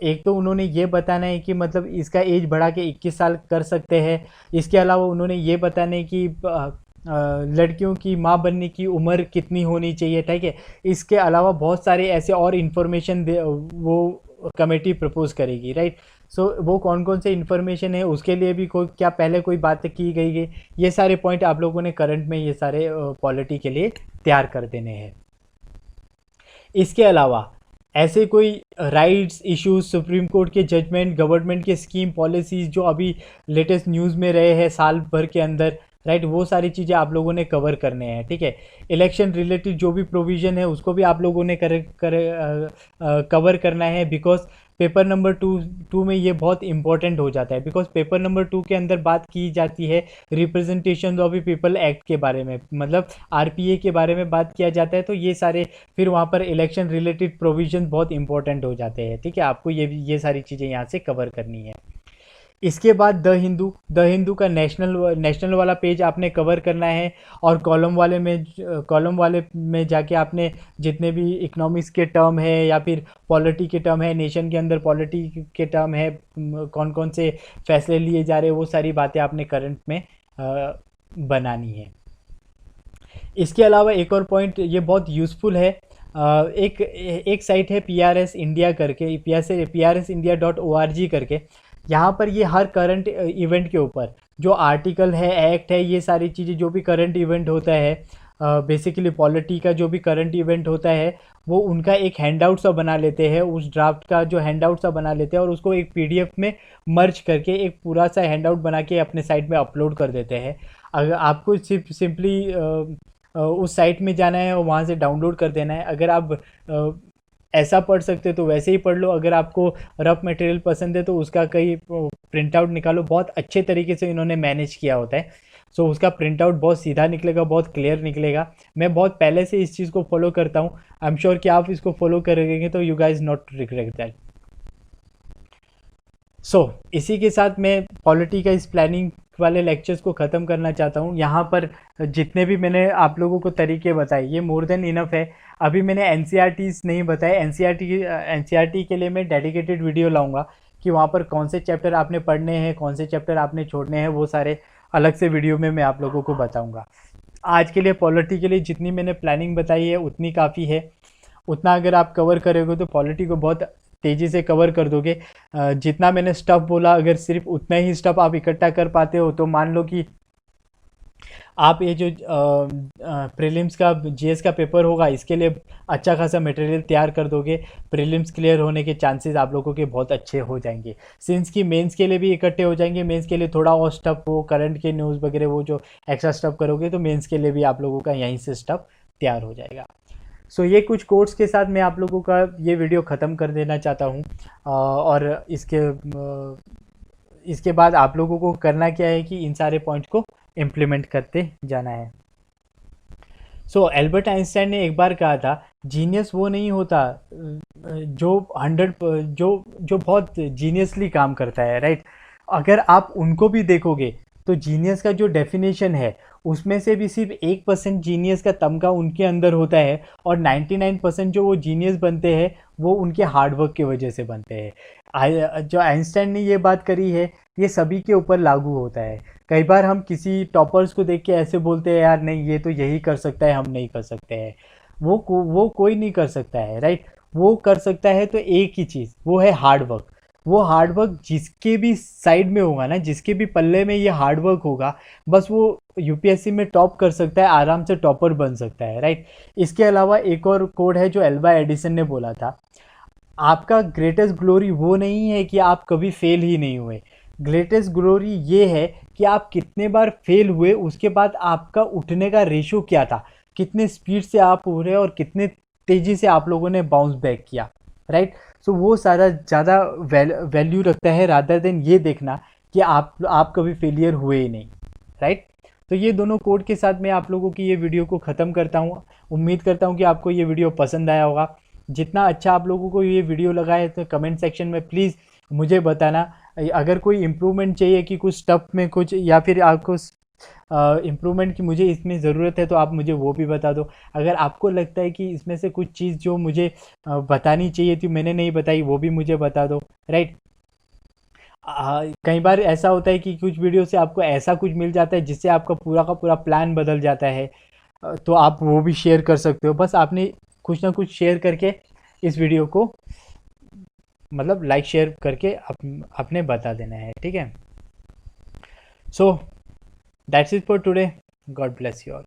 एक तो उन्होंने ये बताना है कि मतलब इसका एज बढ़ा के 21 साल कर सकते हैं। इसके अलावा उन्होंने ये बताना है कि लड़कियों की माँ बनने की उम्र कितनी होनी चाहिए, ठीक है। इसके अलावा बहुत सारे ऐसे और इन्फॉर्मेशन वो कमेटी प्रपोज करेगी, राइट। सो वो कौन कौन से इन्फॉर्मेशन है उसके लिए भी कोई क्या पहले कोई बात की गई है, ये सारे पॉइंट आप लोगों ने करंट में ये सारे पॉलिटी के लिए तैयार कर देने हैं। इसके अलावा ऐसे कोई राइट्स इश्यूज, सुप्रीम कोर्ट के जजमेंट, गवर्नमेंट के स्कीम पॉलिसीज़ जो अभी लेटेस्ट न्यूज़ में रहे हैं साल भर के अंदर, राइट, वो सारी चीज़ें आप लोगों ने कवर करने हैं, ठीक है। इलेक्शन रिलेटेड जो भी प्रोविज़न है उसको भी आप लोगों ने कवर करना है, बिकॉज पेपर नंबर टू में ये बहुत इंपॉर्टेंट हो जाता है। बिकॉज पेपर नंबर 2 के अंदर बात की जाती है रिप्रेजेंटेशन ऑफ पीपल एक्ट के बारे में, मतलब आरपीए के बारे में बात किया जाता है। तो ये सारे फिर वहाँ पर इलेक्शन रिलेटेड प्रोविजन बहुत इंपॉर्टेंट हो जाते हैं, ठीक है। आपको ये सारी चीज़ें यहाँ से कवर करनी है। इसके बाद द हिंदू का नेशनल वाला पेज आपने कवर करना है। और कॉलम वाले में जाके आपने जितने भी इकोनॉमिक्स के टर्म है या फिर पॉलिटी के टर्म है, नेशन के अंदर पॉलिटी के टर्म है, कौन कौन से फैसले लिए जा रहे हैं, वो सारी बातें आपने करंट में बनानी है। इसके अलावा एक और पॉइंट ये बहुत यूज़फुल है, एक साइट है PRS इंडिया करके, PRSindia.org करके। यहाँ पर ये हर करंट इवेंट के ऊपर जो आर्टिकल है, एक्ट है, ये सारी चीज़ें जो भी करंट इवेंट होता है, बेसिकली पॉलिटी का जो भी करंट इवेंट होता है, वो उनका एक हैंडआउट सा बना लेते हैं, उस ड्राफ्ट का जो हैंडआउट सा बना लेते हैं और उसको एक PDF में मर्ज करके एक पूरा सा हैंडआउट बना के अपने साइट में अपलोड कर देते हैं। अगर आपको सिंपली उस साइट में जाना है और वहाँ से डाउनलोड कर देना है। अगर आप ऐसा पढ़ सकते तो वैसे ही पढ़ लो, अगर आपको रफ मटेरियल पसंद है तो उसका कहीं प्रिंट आउट निकालो। बहुत अच्छे तरीके से इन्होंने मैनेज किया होता है, सो उसका प्रिंट आउट बहुत सीधा निकलेगा, बहुत क्लियर निकलेगा। मैं बहुत पहले से इस चीज़ को फॉलो करता हूँ, आई एम श्योर कि आप इसको फॉलो करेंगे तो you guys not regret that. इसी के साथ मैं पॉलिटी का इस प्लानिंग वाले लेक्चर्स को ख़त्म करना चाहता हूँ। यहाँ पर जितने भी मैंने आप लोगों को तरीके बताए ये मोर देन इनफ है। अभी मैंने NCERTs नहीं बताए, NCERT के लिए मैं डेडिकेटेड वीडियो लाऊंगा कि वहाँ पर कौन से चैप्टर आपने पढ़ने हैं, कौन से चैप्टर आपने छोड़ने हैं, वो सारे अलग से वीडियो में मैं आप लोगों को बताऊँगा। आज के लिए पॉलिटी के लिए जितनी मैंने प्लानिंग बताई है उतनी काफ़ी है। उतना अगर आप कवर करोगे तो पॉलिटी को बहुत तेज़ी से कवर कर दोगे। जितना मैंने स्टफ बोला, अगर सिर्फ उतना ही स्टफ आप इकट्ठा कर पाते हो तो मान लो कि आप ये जो प्रीलिम्स का GS का पेपर होगा, इसके लिए अच्छा खासा मटेरियल तैयार कर दोगे। प्रीलिम्स क्लियर होने के चांसेस आप लोगों के बहुत अच्छे हो जाएंगे। सिंस कि मेंस के लिए भी इकट्ठे हो जाएंगे, मेंस के लिए थोड़ा और स्टफ, वो करंट के न्यूज़ वगैरह वो जो एक्स्ट्रा स्टफ करोगे तो मेंस के लिए भी आप लोगों का यहीं से स्टफ तैयार हो जाएगा। ये कुछ कोट्स के साथ मैं आप लोगों का ये वीडियो ख़त्म कर देना चाहता हूँ। और इसके बाद आप लोगों को करना क्या है कि इन सारे पॉइंट्स को इम्प्लीमेंट करते जाना है। एल्बर्ट आइंस्टाइन ने एक बार कहा था, जीनियस वो नहीं होता जो जो बहुत जीनियसली काम करता है, राइट। अगर आप उनको भी देखोगे तो जीनियस का जो डेफिनेशन है उसमें से भी सिर्फ 1% जीनियस का तमगा उनके अंदर होता है, और 99% जो वो जीनियस बनते हैं वो उनके हार्डवर्क की वजह से बनते हैं। जो आइंस्टाइन ने ये बात करी है ये सभी के ऊपर लागू होता है। कई बार हम किसी टॉपर्स को देख के ऐसे बोलते हैं यार नहीं ये तो यही कर सकता है, हम नहीं कर सकते हैं। वो कोई नहीं कर सकता है, राइट। वो कर सकता है तो एक ही चीज़, वो है हार्डवर्क। वो हार्डवर्क जिसके भी साइड में होगा ना, जिसके भी पल्ले में ये हार्डवर्क होगा, बस वो यूपीएससी में टॉप कर सकता है, आराम से टॉपर बन सकता है, राइट। इसके अलावा एक और कोड है जो एल्वा एडिसन ने बोला था, आपका ग्रेटेस्ट ग्लोरी वो नहीं है कि आप कभी फेल ही नहीं हुए। ग्रेटेस्ट ग्लोरी ये है कि आप कितने बार फेल हुए, उसके बाद आपका उठने का रेशो क्या था, कितने स्पीड से आप उठे और कितने तेज़ी से आप लोगों ने बाउंस बैक किया, राइट। सो वो सारा ज़्यादा वैल्यू रखता है रादर देन ये देखना कि आप कभी फेलियर हुए ही नहीं, राइट। तो ये दोनों कोड के साथ मैं आप लोगों की ये वीडियो को ख़त्म करता हूँ। उम्मीद करता हूँ कि आपको ये वीडियो पसंद आया होगा। जितना अच्छा आप लोगों को ये वीडियो लगा है तो कमेंट सेक्शन में प्लीज़ मुझे बताना। अगर कोई इम्प्रूवमेंट चाहिए कि कुछ स्टफ में कुछ, या फिर आपको इम्प्रूवमेंट की मुझे इसमें ज़रूरत है, तो आप मुझे वो भी बता दो। अगर आपको लगता है कि इसमें से कुछ चीज़ जो मुझे बतानी चाहिए थी मैंने नहीं बताई, वो भी मुझे बता दो, राइट। कई बार ऐसा होता है कि कुछ वीडियो से आपको ऐसा कुछ मिल जाता है जिससे आपका पूरा का पूरा प्लान बदल जाता है। तो आप वो भी शेयर कर सकते हो। बस आपने कुछ ना कुछ शेयर करके इस वीडियो को मतलब लाइक शेयर करके अपने बता देना है, ठीक है। So that's it for today. God bless you all.